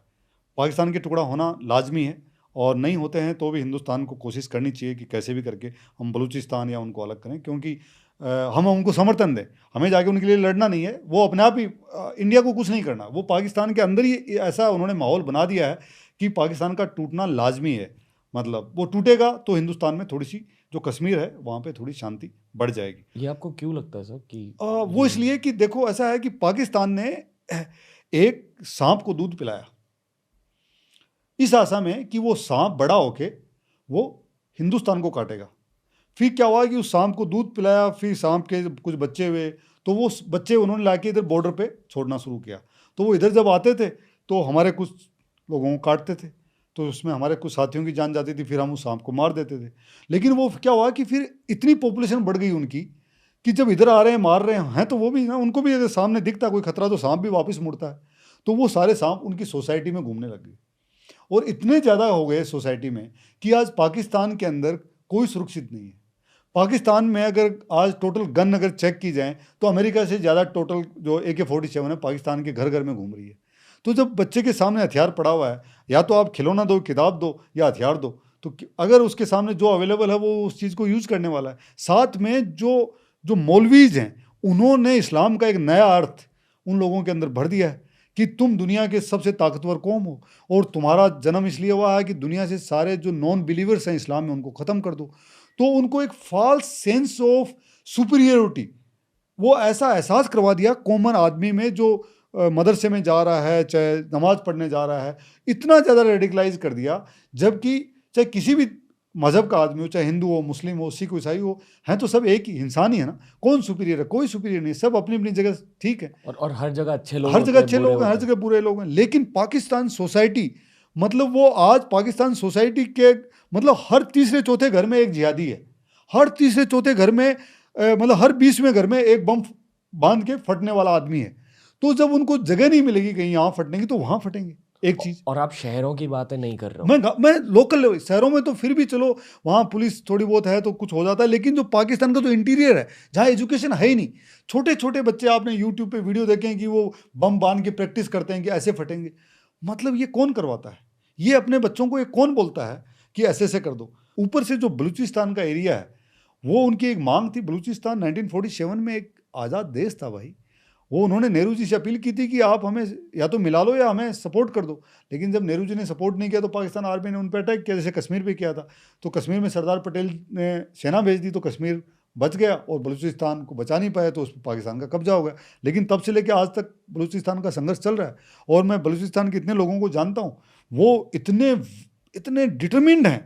पाकिस्तान के टुकड़ा होना लाजमी है, और नहीं होते हैं तो भी हिंदुस्तान को कोशिश करनी चाहिए कि कैसे भी करके हम बलूचिस्तान या उनको अलग करें, क्योंकि हम उनको समर्थन दें। हमें जाके उनके लिए लड़ना नहीं है, वो अपने आप ही इंडिया को कुछ नहीं करना। वो पाकिस्तान के अंदर ही ऐसा उन्होंने माहौल बना दिया है कि पाकिस्तान का टूटना लाजमी है। मतलब वो टूटेगा तो हिंदुस्तान में थोड़ी सी जो कश्मीर है वहाँ पे थोड़ी शांति बढ़ जाएगी। ये आपको क्यों लगता है सर कि वो इसलिए कि देखो ऐसा है कि पाकिस्तान ने एक सांप को दूध पिलाया इस आशा में कि वो सांप बड़ा होके वो हिंदुस्तान को काटेगा। फिर क्या हुआ कि उस सांप को दूध पिलाया, फिर सांप के कुछ बच्चे हुए, तो वो बच्चे उन्होंने लाके इधर बॉर्डर पे छोड़ना शुरू किया। तो वो इधर जब आते थे तो हमारे कुछ लोगों को काटते थे, तो उसमें हमारे कुछ साथियों की जान जाती थी, फिर हम उस सांप को मार देते थे। लेकिन वो क्या हुआ कि फिर इतनी पॉपुलेशन बढ़ गई उनकी कि जब इधर आ रहे हैं मार रहे हैं तो वो भी ना, उनको भी अगर सामने दिखता कोई खतरा तो सांप भी वापस मुड़ता है। तो वो सारे सांप उनकी सोसाइटी में घूमने लग गए, और इतने ज़्यादा हो गए सोसाइटी में कि आज पाकिस्तान के अंदर कोई सुरक्षित नहीं है। पाकिस्तान में अगर आज टोटल गन अगर चेक की जाए तो अमेरिका से ज़्यादा टोटल जो AK-47 है पाकिस्तान के घर घर में घूम रही है। तो जब बच्चे के सामने हथियार पड़ा हुआ है, या तो आप खिलौना दो, किताब दो, या हथियार दो, तो अगर उसके सामने जो अवेलेबल है वो उस चीज़ को यूज़ करने वाला है। साथ में जो मौलवीज हैं उन्होंने इस्लाम का एक नया अर्थ उन लोगों के अंदर भर दिया है कि तुम दुनिया के सबसे ताकतवर कौम हो, और तुम्हारा जन्म इसलिए हुआ है कि दुनिया से सारे जो नॉन बिलीवर्स हैं इस्लाम में उनको ख़त्म कर दो। तो उनको एक फॉल्स सेंस ऑफ सुपीरियरिटी, वो ऐसा एहसास करवा दिया कॉमन आदमी में जो मदरसे में जा रहा है, चाहे नमाज पढ़ने जा रहा है, इतना ज़्यादा रेडिकलाइज कर दिया। जबकि चाहे किसी भी मज़हब का आदमी हो, चाहे हिंदू हो, मुस्लिम हो, सिख हो, ईसाई हो, हैं तो सब एक ही इंसान ही है ना। कौन सुपीरियर है? कोई सुपीरियर नहीं, सब अपनी अपनी जगह ठीक है। और हर जगह अच्छे लोग, हर जगह अच्छे लोग हैं, हर जगह बुरे लोग हैं। लेकिन पाकिस्तान सोसाइटी, मतलब वो आज पाकिस्तान सोसाइटी के मतलब हर तीसरे चौथे घर में एक जिहादी है, हर तीसरे चौथे घर में मतलब हर 20वें घर में एक बम बांध के फटने वाला आदमी है। तो जब उनको जगह नहीं मिलेगी कहीं यहाँ फटने की तो वहाँ फटेंगे। एक चीज, और आप शहरों की बातें नहीं कर रहे हो। मैं लोकल शहरों में तो फिर भी चलो वहाँ पुलिस थोड़ी बहुत है तो कुछ हो जाता है, लेकिन जो पाकिस्तान का जो इंटीरियर है जहाँ एजुकेशन है ही नहीं, छोटे छोटे बच्चे आपने यूट्यूब पे वीडियो देखे हैं कि वो बम बांध के प्रैक्टिस करते हैं कि ऐसे फटेंगे। मतलब ये कौन करवाता है? ये अपने बच्चों को ये कौन बोलता है कि ऐसे ऐसे कर दो? ऊपर से जो बलूचिस्तान का एरिया है वो उनकी एक मांग थी। बलूचिस्तान 1947 में एक आज़ाद देश था भाई। वो उन्होंने नेहरू जी से अपील की थी कि आप हमें या तो मिला लो या हमें सपोर्ट कर दो। लेकिन जब नेहरू जी ने सपोर्ट नहीं किया तो पाकिस्तान आर्मी ने उन पर अटैक किया, जैसे कश्मीर पे किया था। तो कश्मीर में सरदार पटेल ने सेना भेज दी तो कश्मीर बच गया, और बलूचिस्तान को बचा नहीं पाया तो उस पर पाकिस्तान का कब्जा हो गया। लेकिन तब से लेकर आज तक बलूचिस्तान का संघर्ष चल रहा है। और मैं बलूचिस्तान के इतने लोगों को जानता हूँ, वो इतने डिटरमिन्ड हैं,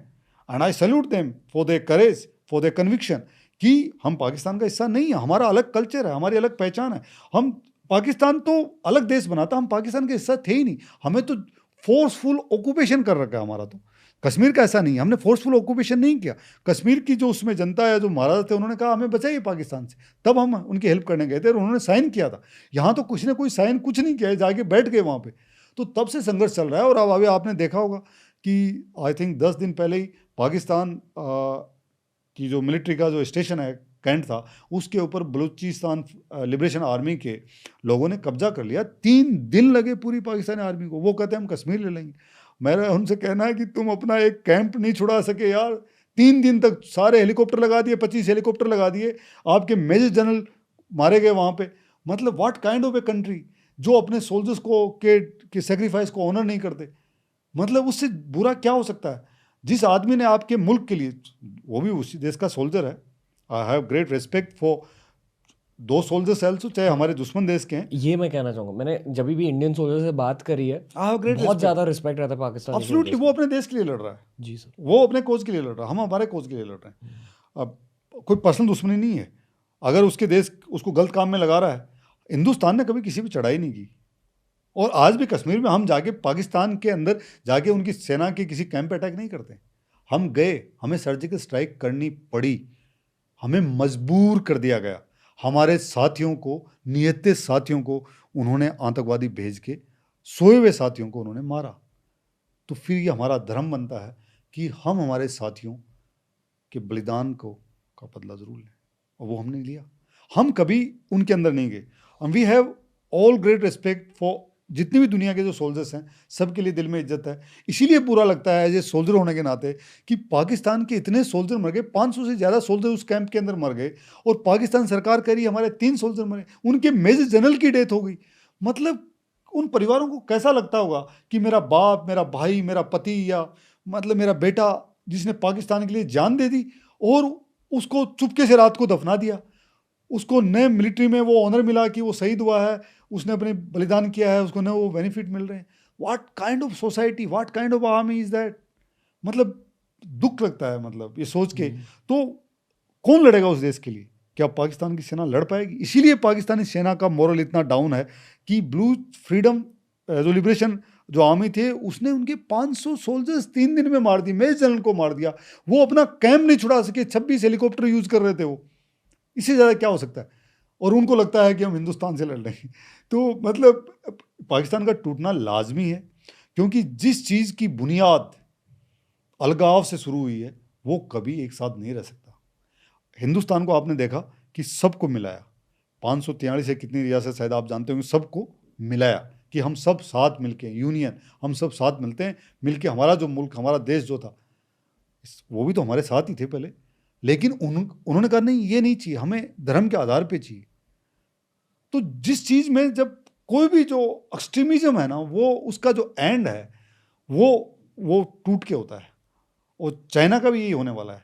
and I salute them for their courage, for their conviction, कि हम पाकिस्तान का हिस्सा नहीं है, हमारा अलग कल्चर है, हमारी अलग पहचान है। हम पाकिस्तान तो अलग देश बनाता, हम पाकिस्तान के हिस्सा थे ही नहीं। हमें तो फोर्सफुल ऑक्यूपेशन कर रखा है हमारा। तो कश्मीर का ऐसा नहीं है, हमने फोर्सफुल ऑक्यूपेशन नहीं किया। कश्मीर की जो उसमें जनता है, जो महाराजा थे, उन्होंने कहा हमें बचाइए पाकिस्तान से, तब हम उनकी हेल्प करने गए थे और उन्होंने साइन किया था। यहाँ तो कुछ ने कोई साइन कुछ नहीं किया है, जाके बैठ गए वहाँ पे। तो तब से संघर्ष चल रहा है। और अब अभी आपने देखा होगा कि आई थिंक 10 दिन पहले ही पाकिस्तान की जो मिलिट्री का जो स्टेशन है, कैंट था, उसके ऊपर बलूचिस्तान लिबरेशन आर्मी के लोगों ने कब्जा कर लिया। 3 दिन लगे पूरी पाकिस्तानी आर्मी को। वो कहते हैं हम कश्मीर ले लेंगे। मेरा उनसे कहना है कि तुम अपना एक कैंप नहीं छुड़ा सके यार। 3 दिन तक सारे हेलीकॉप्टर लगा दिए, 25 हेलीकॉप्टर लगा दिए, आपके मेजर जनरल मारे गए वहाँ पे। मतलब what kind of a country जो अपने सोल्जर्स को के सेक्रीफाइस को ऑनर नहीं करते। मतलब उससे बुरा क्या हो सकता है? जिस आदमी ने आपके मुल्क के लिए, वो भी उसी देश का सोल्जर है, I have great respect for दो सोल्जर्स ऑल्सो, चाहे हमारे दुश्मन देश के हैं। ये मैं कहना चाहूँगा, मैंने जब भी इंडियन सोल्जर से बात करी है, आई हैव ग्रेट बहुत ज़्यादा रिस्पेक्ट रहता है पाकिस्तान। एब्सोल्युटली, वो अपने देश के लिए लड़ रहा है। जी सर, वो अपने कोच के लिए लड़ रहा है, हम हमारे कोच के लिए लड़ रहे हैं। अब कोई पर्सनल दुश्मनी नहीं है। अगर उसके देश उसको गलत काम में लगा रहा है, हिंदुस्तान ने कभी किसी पर चढ़ाई नहीं की। और आज भी कश्मीर में हम जाके पाकिस्तान के अंदर जाके उनकी सेना के किसी कैंप पे अटैक नहीं करते। हम गए, हमें सर्जिकल स्ट्राइक करनी पड़ी, हमें मजबूर कर दिया गया। हमारे साथियों को, नियत साथियों को उन्होंने आतंकवादी भेज के सोए हुए साथियों को उन्होंने मारा। तो फिर ये हमारा धर्म बनता है कि हम हमारे साथियों के बलिदान का बदला जरूर लें, और वो हमने लिया। हम कभी उनके अंदर नहीं गए। And we have all great respect for जितनी भी दुनिया के जो सोल्जर्स हैं, सबके लिए दिल में इज्जत है। इसीलिए बुरा लगता है एज ए सोल्जर होने के नाते कि पाकिस्तान के इतने सोल्जर मर गए, 500 से ज़्यादा सोल्जर उस कैंप के अंदर मर गए, और पाकिस्तान सरकार कह रही है हमारे 3 सोल्जर मरे, उनके मेजर जनरल की डेथ हो गई। मतलब उन परिवारों को कैसा लगता होगा कि मेरा बाप, मेरा भाई, मेरा पति, या मतलब मेरा बेटा जिसने पाकिस्तान के लिए जान दे दी, और उसको चुपके से रात को दफना दिया। उसको नए मिलिट्री में वो ऑनर मिला कि वो शहीद हुआ है, उसने अपने बलिदान किया है, उसको नए वो बेनिफिट मिल रहे हैं। What kind of society, what kind of army is that? मतलब दुख लगता है मतलब ये सोच के। तो कौन लड़ेगा उस देश के लिए? क्या पाकिस्तान की सेना लड़ पाएगी? इसीलिए पाकिस्तानी सेना का मोरल इतना डाउन है कि ब्लू फ्रीडम जो लिबरेशन जो आर्मी थे, उसने उनके 500 सोल्जर्स 3 दिन में मार दिए, मेजर जनरल को मार दिया। वो अपना कैंप नहीं छुड़ा सके, 26 हेलीकॉप्टर यूज कर रहे थे वो। इससे ज़्यादा क्या हो सकता है? और उनको लगता है कि हम हिंदुस्तान से लड़ रहे हैं। तो मतलब पाकिस्तान का टूटना लाजमी है, क्योंकि जिस चीज़ की बुनियाद अलगाव से शुरू हुई है, वो कभी एक साथ नहीं रह सकता। हिंदुस्तान को आपने देखा कि सबको मिलाया, 543 है कितनी रियासत शायद आप जानते होंगे, सबको मिलाया कि हम सब साथ मिलके, यूनियन, हम सब साथ मिलते हैं, मिलके हमारा जो मुल्क, हमारा देश जो था, वो भी तो हमारे साथ ही थे पहले। लेकिन उन्होंने कहा नहीं, ये नहीं चाहिए, हमें धर्म के आधार पे चाहिए। तो जिस चीज़ में जब कोई भी जो एक्सट्रीमिज्म है ना, वो उसका जो एंड है वो टूट के होता है। और चाइना का भी यही होने वाला है।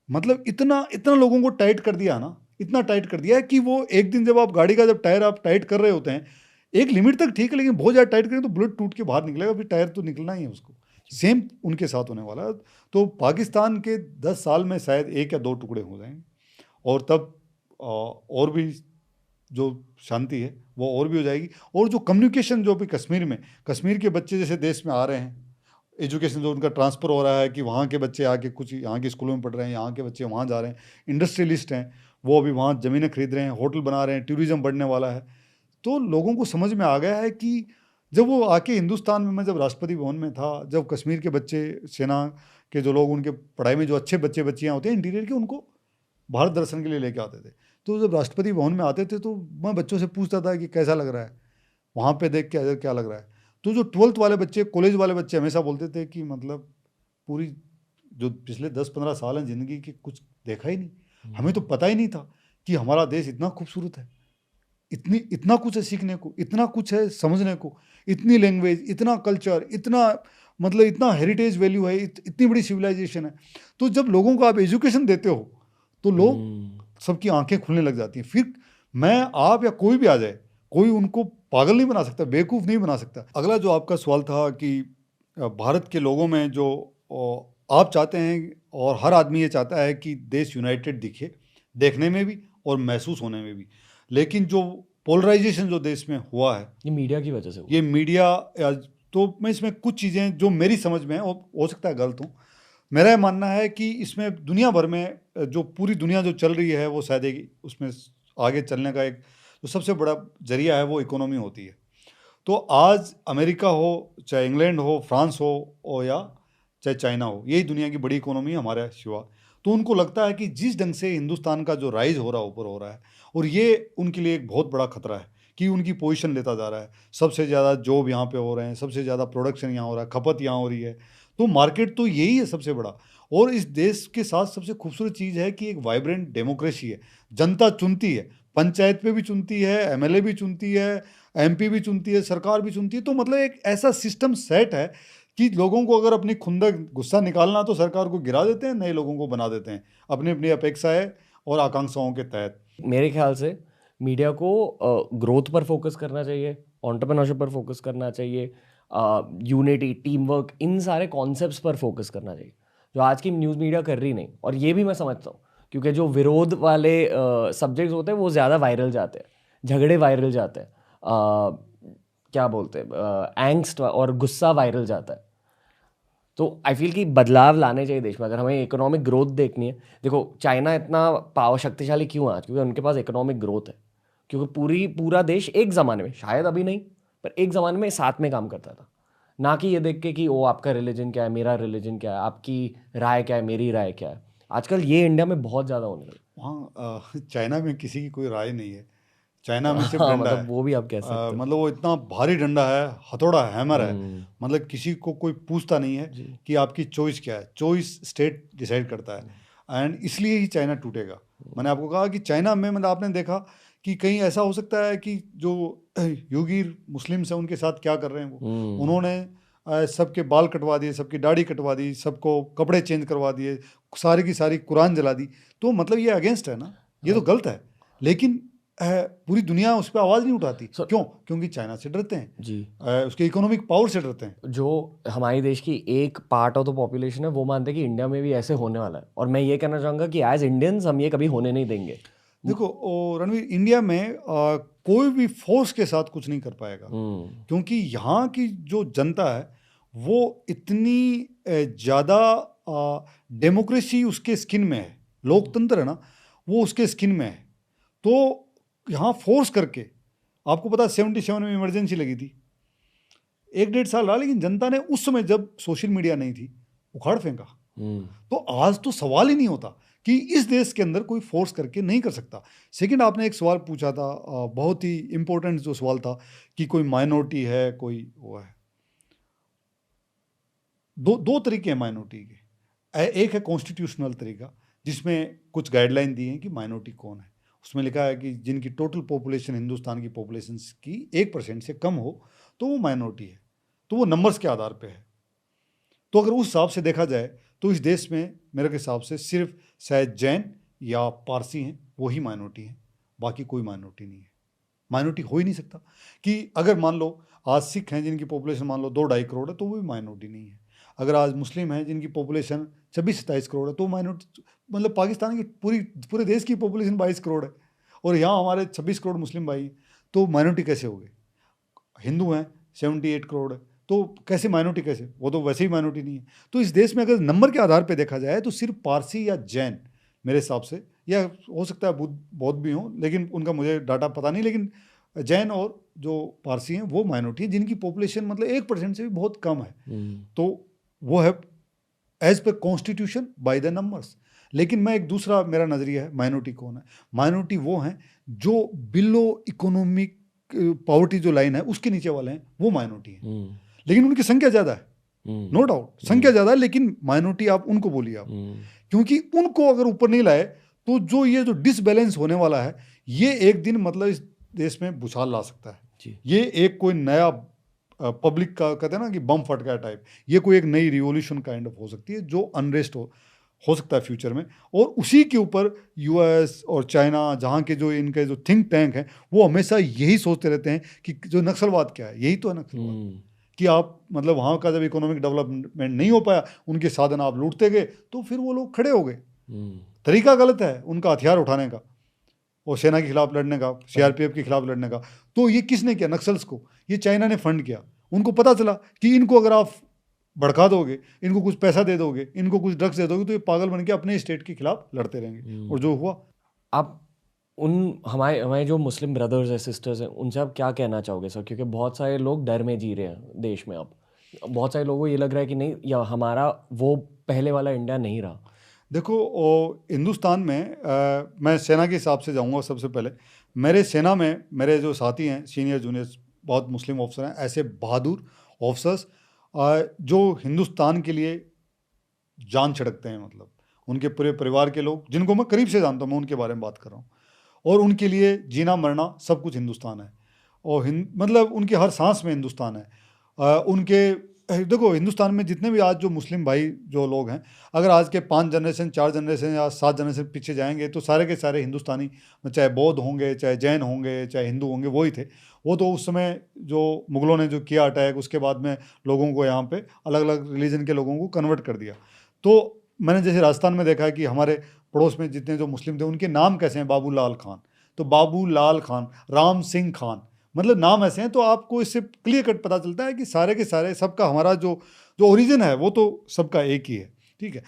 मतलब इतना इतना लोगों को टाइट कर दिया ना, इतना टाइट कर दिया है कि वो एक दिन जब आप गाड़ी का जब टायर आप टाइट कर रहे होते हैं, एक लिमिट तक ठीक है, लेकिन बहुत ज़्यादा टाइट करें तो बुलेट टूट के बाहर निकलेगा, फिर टायर तो निकलना ही है उसको। सेम उनके साथ होने वाला है। तो पाकिस्तान के 10 साल में शायद 1 या 2 टुकड़े हो जाएंगे, और तब और भी जो शांति है वो और भी हो जाएगी। और जो कम्युनिकेशन जो भी कश्मीर के बच्चे जैसे देश में आ रहे हैं, एजुकेशन जो उनका ट्रांसफ़र हो रहा है कि वहाँ के बच्चे आके कुछ यहाँ के स्कूलों में पढ़ रहे हैं, यहाँ के बच्चे वहाँ जा रहे हैं, इंडस्ट्रियलिस्ट हैं, वो अभी वहाँ ज़मीनें खरीद रहे हैं, होटल बना रहे हैं, टूरिज़्म बढ़ने वाला है। तो लोगों को समझ में आ गया है कि जब वो आके हिंदुस्तान में, मैं जब राष्ट्रपति भवन में था, जब कश्मीर के बच्चे, सेना के जो लोग, उनके पढ़ाई में जो अच्छे बच्चे बच्चियाँ होते हैं इंटीरियर के, उनको भारत दर्शन के लिए लेके आते थे। तो जब राष्ट्रपति भवन में आते थे तो मैं बच्चों से पूछता था कि कैसा लग रहा है, वहाँ पे देख के क्या लग रहा है। तो जो 12th वाले बच्चे, कॉलेज वाले बच्चे हमेशा बोलते थे कि मतलब पूरी जो पिछले 10-15 साल हैं ज़िंदगी के, कुछ देखा ही नहीं, हमें तो पता ही नहीं था कि हमारा देश इतना खूबसूरत है, इतना कुछ है सीखने को, इतना कुछ है समझने को, इतनी लैंग्वेज, इतना कल्चर, इतना मतलब इतना हेरिटेज वैल्यू है, इतनी बड़ी सिविलाइजेशन है। तो जब लोगों को आप एजुकेशन देते हो तो लोग सबकी आंखें खुलने लग जाती हैं। फिर मैं, आप या कोई भी आ जाए, कोई उनको पागल नहीं बना सकता, बेवकूफ़ नहीं बना सकता। अगला जो आपका सवाल था कि भारत के लोगों में जो आप चाहते हैं, और हर आदमी ये चाहता है कि देश यूनाइटेड दिखे, देखने में भी और महसूस होने में भी। लेकिन जो पोलराइजेशन जो देश में हुआ है, ये मीडिया की वजह से हुआ। ये मीडिया, तो मैं इसमें कुछ चीज़ें जो मेरी समझ में है, हो सकता है गलत हूँ, मेरा ये मानना है कि इसमें दुनिया भर में जो पूरी दुनिया जो चल रही है, वो शायद उसमें आगे चलने का एक जो सबसे बड़ा जरिया है वो इकोनॉमी होती है। तो आज अमेरिका हो, चाहे इंग्लैंड हो, फ्रांस हो या चाहे चाइना हो, यही दुनिया की बड़ी इकोनॉमी है हमारे सिवा। तो उनको लगता है कि जिस ढंग से हिंदुस्तान का जो राइज हो रहा है, ऊपर हो रहा है, और ये उनके लिए एक बहुत बड़ा खतरा है कि उनकी पोजीशन लेता जा रहा है। सबसे ज़्यादा जॉब यहाँ पे हो रहे हैं, सबसे ज़्यादा प्रोडक्शन यहाँ हो रहा है, खपत यहाँ हो रही है। तो मार्केट तो यही है सबसे बड़ा। और इस देश के साथ सबसे खूबसूरत चीज़ है कि एक वाइब्रेंट डेमोक्रेसी है। जनता चुनती है, पंचायत पे भी चुनती है, एमएलए भी चुनती है, एमपी भी चुनती है, सरकार भी चुनती है। तो मतलब एक ऐसा सिस्टम सेट है कि लोगों को अगर अपनी खुंदक गुस्सा निकालना तो सरकार को गिरा देते हैं, नए लोगों को बना देते हैं अपनी अपनी अपेक्षाएं और आकांक्षाओं के तहत। मेरे ख्याल से मीडिया को ग्रोथ पर फोकस करना चाहिए, एंटरप्रेन्योरशिप पर फोकस करना चाहिए, यूनिटी, टीम वर्क, इन सारे कॉन्सेप्ट्स पर फोकस करना चाहिए, जो आज की न्यूज़ मीडिया कर रही नहीं। और ये भी मैं समझता हूँ, क्योंकि जो विरोध वाले सब्जेक्ट्स होते हैं वो ज़्यादा वायरल जाते हैं, झगड़े वायरल जाते हैं, क्या बोलते हैं, एंग्स्ट और गुस्सा वायरल जाता है। तो आई फील कि बदलाव लाने चाहिए देश में अगर हमें इकोनॉमिक ग्रोथ देखनी है। देखो चाइना इतना पावर शक्तिशाली क्यों है आज? क्योंकि उनके पास इकोनॉमिक ग्रोथ है, क्योंकि पूरा देश एक ज़माने में, शायद अभी नहीं पर एक ज़माने में साथ में काम करता था, ना कि ये देख के कि वो आपका रिलीजन क्या है, मेरा रिलीजन क्या है, आपकी राय क्या है, मेरी राय क्या है। आजकल ये इंडिया में बहुत ज़्यादा होने लगा। वहाँ चाइना में किसी की कोई राय नहीं है, चाइना में सिर्फ हाँ डंडा मतलब है। वो भी आप कह सकते हो। मतलब वो इतना भारी डंडा है, हथौड़ा हैमर है। हम्म, मतलब किसी को कोई पूछता नहीं है जी। कि आपकी चॉइस क्या है, चॉइस स्टेट डिसाइड करता है। एंड इसलिए ही चाइना टूटेगा। मैंने आपको कहा कि चाइना में मतलब आपने देखा कि कहीं ऐसा हो सकता है कि जो युगीर मुस्लिम्स हैं उनके साथ क्या कर रहे हैं वो, उन्होंने सबके बाल कटवा दिए, सबकी दाढ़ी कटवा दी, सबको कपड़े चेंज करवा दिए, सारी की सारी कुरान जला दी। तो मतलब ये अगेंस्ट है ना, ये तो गलत है। लेकिन पूरी दुनिया उस पर आवाज़ नहीं उठाती। क्यों? क्योंकि चाइना से डरते हैं जी। उसके इकोनॉमिक पावर से डरते हैं। जो हमारे देश की एक पार्ट ऑफ द पॉपुलेशन है वो मानते हैं कि इंडिया में भी ऐसे होने वाला है, और मैं ये कहना चाहूँगा कि एज इंडियंस हम ये कभी होने नहीं देंगे। देखो रणवीर, इंडिया में कोई भी फोर्स के साथ कुछ नहीं कर पाएगा, क्योंकि यहाँ की जो जनता है वो इतनी ज़्यादा डेमोक्रेसी उसके स्किन में है, लोकतंत्र है ना वो उसके स्किन में है। तो यहाँ फोर्स करके, आपको पता 77 में इमरजेंसी लगी थी, 1-1.5 साल रहा, लेकिन जनता ने उस समय जब सोशल मीडिया नहीं थी उखाड़ फेंका। तो आज तो सवाल ही नहीं होता कि इस देश के अंदर कोई फोर्स करके नहीं कर सकता। सेकंड, आपने एक सवाल पूछा था, बहुत ही इंपॉर्टेंट जो सवाल था कि कोई माइनॉरिटी है, कोई वो है। दो तरीके हैं माइनॉरिटी के। एक है कॉन्स्टिट्यूशनल तरीका, जिसमें कुछ गाइडलाइन दी हैं कि माइनॉरिटी कौन है। उसमें लिखा है कि जिनकी टोटल पॉपुलेशन हिंदुस्तान की पॉपुलेशन की 1% से कम हो तो वो माइनॉरिटी है। तो वो नंबर्स के आधार पे है। तो अगर उस हिसाब से देखा जाए तो इस देश में मेरे हिसाब से सिर्फ शायद जैन या पारसी हैं, वही माइनॉरिटी हैं, बाकी कोई माइनॉरिटी नहीं है। माइनॉरिटी हो ही नहीं सकता कि अगर मान लो आज सिख हैं जिनकी पॉपुलेशन मान लो 2-2.5 करोड़ है, तो वो भी माइनॉरिटी नहीं है। अगर आज मुस्लिम हैं जिनकी पॉपुलेशन 26-27 करोड़ है, तो माइनॉरिटी, मतलब पाकिस्तान की पूरे देश की पॉपुलेशन 22 करोड़ है और यहाँ हमारे 26 करोड़ मुस्लिम भाई, तो माइनॉरिटी कैसे हो गए? हिंदू हैं 78 करोड़ है, तो कैसे माइनॉरिटी कैसे? वो तो वैसे ही माइनॉरिटी नहीं है। तो इस देश में अगर नंबर के आधार पे देखा जाए तो सिर्फ पारसी या जैन मेरे हिसाब से, या हो सकता है बौद्ध भी हों, लेकिन उनका मुझे डाटा पता नहीं, लेकिन जैन और जो पारसी हैं वो माइनॉरिटी है जिनकी पॉपुलेशन मतलब 1% से भी बहुत कम है। तो वो है as per constitution by the numbers. लेकिन मैं एक दूसरा मेरा नज़रिया है, माइनॉरिटी कौन है? माइनॉरिटी वो हैं जो बिलो इकोनॉमिक पॉवर्टी जो लाइन है उसके नीचे वाले हैं, वो माइनॉरिटी है। लेकिन उनकी संख्या ज़्यादा है, नो डाउट संख्या ज़्यादा है, लेकिन माइनॉरिटी आप उनको बोलिए आप, क्योंकि उनको अगर ऊपर नहीं लाए तो जो ये जो डिसबैलेंस होने वाला है ये एक दिन मतलब इस देश में भूचाल ला सकता है। ये एक कोई नया पब्लिक का कहते हैं ना कि बम फट गया टाइप, ये कोई एक नई रिवॉल्यूशन काइंड ऑफ हो सकती है जो अनरेस्ट हो सकता है फ्यूचर में। और उसी के ऊपर यूएस और चाइना, जहाँ के जो इनके जो थिंक टैंक हैं वो हमेशा यही सोचते रहते हैं कि जो नक्सलवाद क्या है, यही तो है नक्सलवाद, कि आप मतलब वहाँ का जब इकोनॉमिक डेवलपमेंट नहीं हो पाया, उनके साधन आप लूटते गए, तो फिर वो लोग खड़े हो गए। तरीका गलत है उनका हथियार उठाने का और सेना के खिलाफ लड़ने का, सीआरपीएफ के खिलाफ लड़ने का। तो ये किसने किया? नक्सल्स को ये चाइना ने फंड किया। उनको पता चला कि इनको अगर आप भड़का दोगे, इनको कुछ पैसा दे दोगे, इनको कुछ ड्रग्स दे दोगे, तो ये पागल बन के अपने स्टेट के खिलाफ लड़ते रहेंगे, और जो हुआ। आप हमारे हमारे जो मुस्लिम ब्रदर्स हैं सिस्टर्स हैं उनसे आप क्या कहना चाहोगे सर? क्योंकि बहुत सारे लोग डर में जी रहे हैं देश में अब। बहुत सारे लोगों को ये लग रहा है कि नहीं, या हमारा वो पहले वाला इंडिया नहीं रहा। देखो हिंदुस्तान में मैं सेना के हिसाब से जाऊंगा सबसे पहले। मेरे सेना में मेरे जो साथी हैं, सीनियर जूनियर बहुत मुस्लिम ऑफिसर हैं, ऐसे बहादुर ऑफिसर्स जो हिंदुस्तान के लिए जान छिड़कते हैं। मतलब उनके पूरे परिवार के लोग जिनको मैं करीब से जानता हूँ, मैं उनके बारे में बात कर रहा हूँ। और उनके लिए जीना मरना सब कुछ हिंदुस्तान है। और मतलब उनकी हर सांस में हिंदुस्तान है। उनके देखो हिंदुस्तान में जितने भी आज जो मुस्लिम भाई जो लोग हैं, अगर आज के 5 जनरेशन 4 जनरेशन या 7 जनरेशन पीछे जाएंगे तो सारे के सारे हिंदुस्तानी, चाहे बौद्ध होंगे, चाहे जैन होंगे, चाहे हिंदू होंगे, वही थे। वो तो उस समय जो मुगलों ने जो किया अटैक, उसके बाद में लोगों को यहाँ पे अलग अलग रिलीजन के लोगों को कन्वर्ट कर दिया। तो मैंने जैसे राजस्थान में देखा है कि हमारे पड़ोस में जितने जो मुस्लिम थे उनके नाम कैसे हैं, बाबू लाल खान, तो बाबू लाल खान, राम सिंह खान, मतलब नाम ऐसे हैं। तो आपको इससे क्लियर कट पता चलता है कि सारे के सारे सबका हमारा जो जो ओरिजिन है वो तो सबका एक ही है। ठीक है,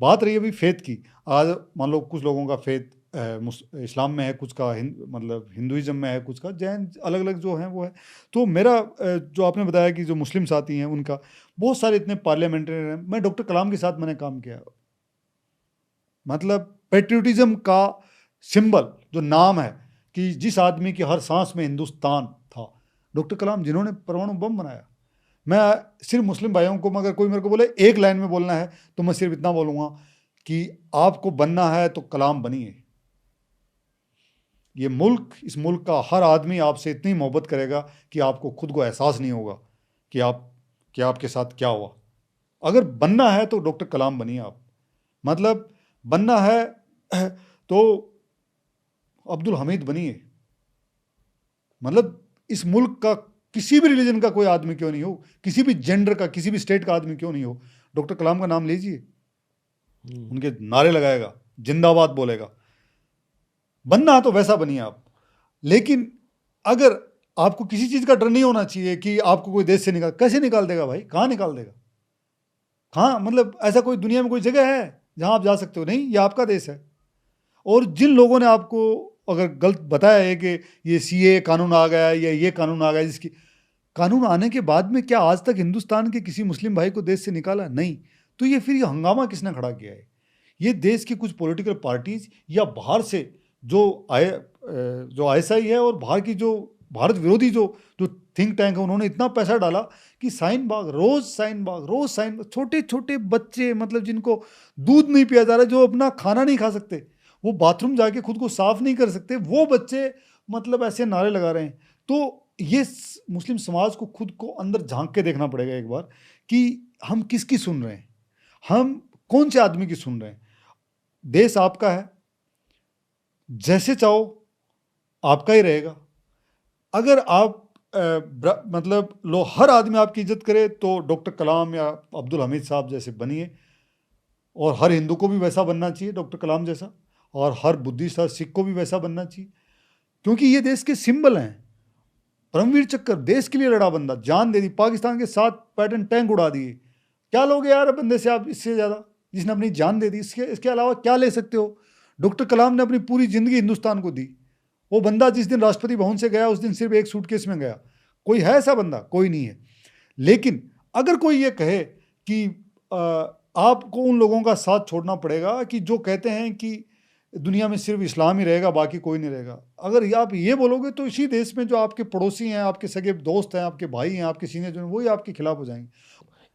बात रही अभी फेथ की। आज मान लो कुछ लोगों का फेथ इस्लाम में है, कुछ का मतलब हिंदुइज्म में है, कुछ का जैन, अलग अलग जो हैं वो है। तो मेरा जो आपने बताया कि जो मुस्लिम साथी हैं उनका बहुत सारे इतने पार्लियामेंटेरियन हैं। मैं डॉक्टर कलाम के साथ मैंने काम किया, मतलब पेट्रियोटिज्म का सिंबल जो नाम है कि जिस आदमी की हर सांस में हिंदुस्तान था, डॉक्टर कलाम, जिन्होंने परमाणु बम बनाया। मैं सिर्फ मुस्लिम भाइयों को, मगर कोई मेरे को बोले एक लाइन में बोलना है तो मैं सिर्फ इतना बोलूँगा कि आपको बनना है तो कलाम बनिए। ये मुल्क, इस मुल्क का हर आदमी आपसे इतनी मोहब्बत करेगा कि आपको खुद को एहसास नहीं होगा कि आपके साथ क्या हुआ। अगर बनना है तो डॉक्टर कलाम बनिए आप। मतलब बनना है तो अब्दुल हमीद बनिए। मतलब इस मुल्क का किसी भी रिलीजन का कोई आदमी क्यों नहीं हो, किसी भी जेंडर का, किसी भी स्टेट का आदमी क्यों नहीं हो, डॉक्टर कलाम का नाम लीजिए, उनके नारे लगाएगा, जिंदाबाद बोलेगा। बनना है तो वैसा बनिए आप। लेकिन अगर आपको किसी चीज़ का डर नहीं होना चाहिए कि आपको कोई देश से कैसे निकाल देगा भाई, कहाँ निकाल देगा, कहाँ, मतलब ऐसा कोई दुनिया में कोई जगह है जहाँ आप जा सकते हो? नहीं, ये आपका देश है। और जिन लोगों ने आपको अगर गलत बताया है कि ये सीए कानून आ गया या ये कानून आ गया, जिसकी कानून आने के बाद में क्या आज तक हिंदुस्तान के किसी मुस्लिम भाई को देश से निकाला? नहीं। तो ये फिर ये हंगामा किसने खड़ा किया है? ये देश की कुछ पॉलिटिकल पार्टीज या बाहर से जो आईएसआई है और बाहर की जो भारत विरोधी जो जो थिंक टैंक है, उन्होंने इतना पैसा डाला कि शाहीन बाग, रोज शाहीन बाग, छोटे छोटे बच्चे, मतलब जिनको दूध नहीं पिया जा रहा, जो अपना खाना नहीं खा सकते, वो बाथरूम जाके खुद को साफ नहीं कर सकते, वो बच्चे मतलब ऐसे नारे लगा रहे हैं। तो ये मुस्लिम समाज को खुद को अंदर झांक के देखना पड़ेगा एक बार कि हम किसकी सुन रहे हैं, हम कौन से आदमी की सुन रहे हैं। देश आपका है, जैसे चाहो आपका ही रहेगा। अगर आप मतलब हर आदमी आपकी इज्जत करे तो डॉक्टर कलाम या अब्दुल हमीद साहब जैसे बनिए। और हर हिंदू को भी वैसा बनना चाहिए डॉक्टर कलाम जैसा, और हर बुद्धिस्ट और सिख को भी वैसा बनना चाहिए, क्योंकि ये देश के सिंबल हैं। परमवीर चक्र, देश के लिए लड़ा बंदा, जान दे दी, पाकिस्तान के 7 पैटर्न टैंक उड़ा दिए। क्या लोगे यार बंदे से आप इससे ज़्यादा, जिसने अपनी जान दे दी? इसके अलावा क्या ले सकते हो? डॉक्टर कलाम ने अपनी पूरी ज़िंदगी हिंदुस्तान को दी। वो बंदा जिस दिन राष्ट्रपति भवन से गया उस दिन सिर्फ एक सूटकेस में गया। कोई है ऐसा बंदा? कोई नहीं है। लेकिन अगर कोई ये कहे कि आपको उन लोगों का साथ छोड़ना पड़ेगा कि जो कहते हैं कि दुनिया में सिर्फ इस्लाम ही रहेगा, बाकी कोई नहीं रहेगा, अगर आप ये बोलोगे तो इसी देश में जो आपके पड़ोसी हैं, आपके सगे दोस्त हैं, आपके भाई हैं, आपके सीनियर जो हैं, वही आपके खिलाफ हो जाएंगे।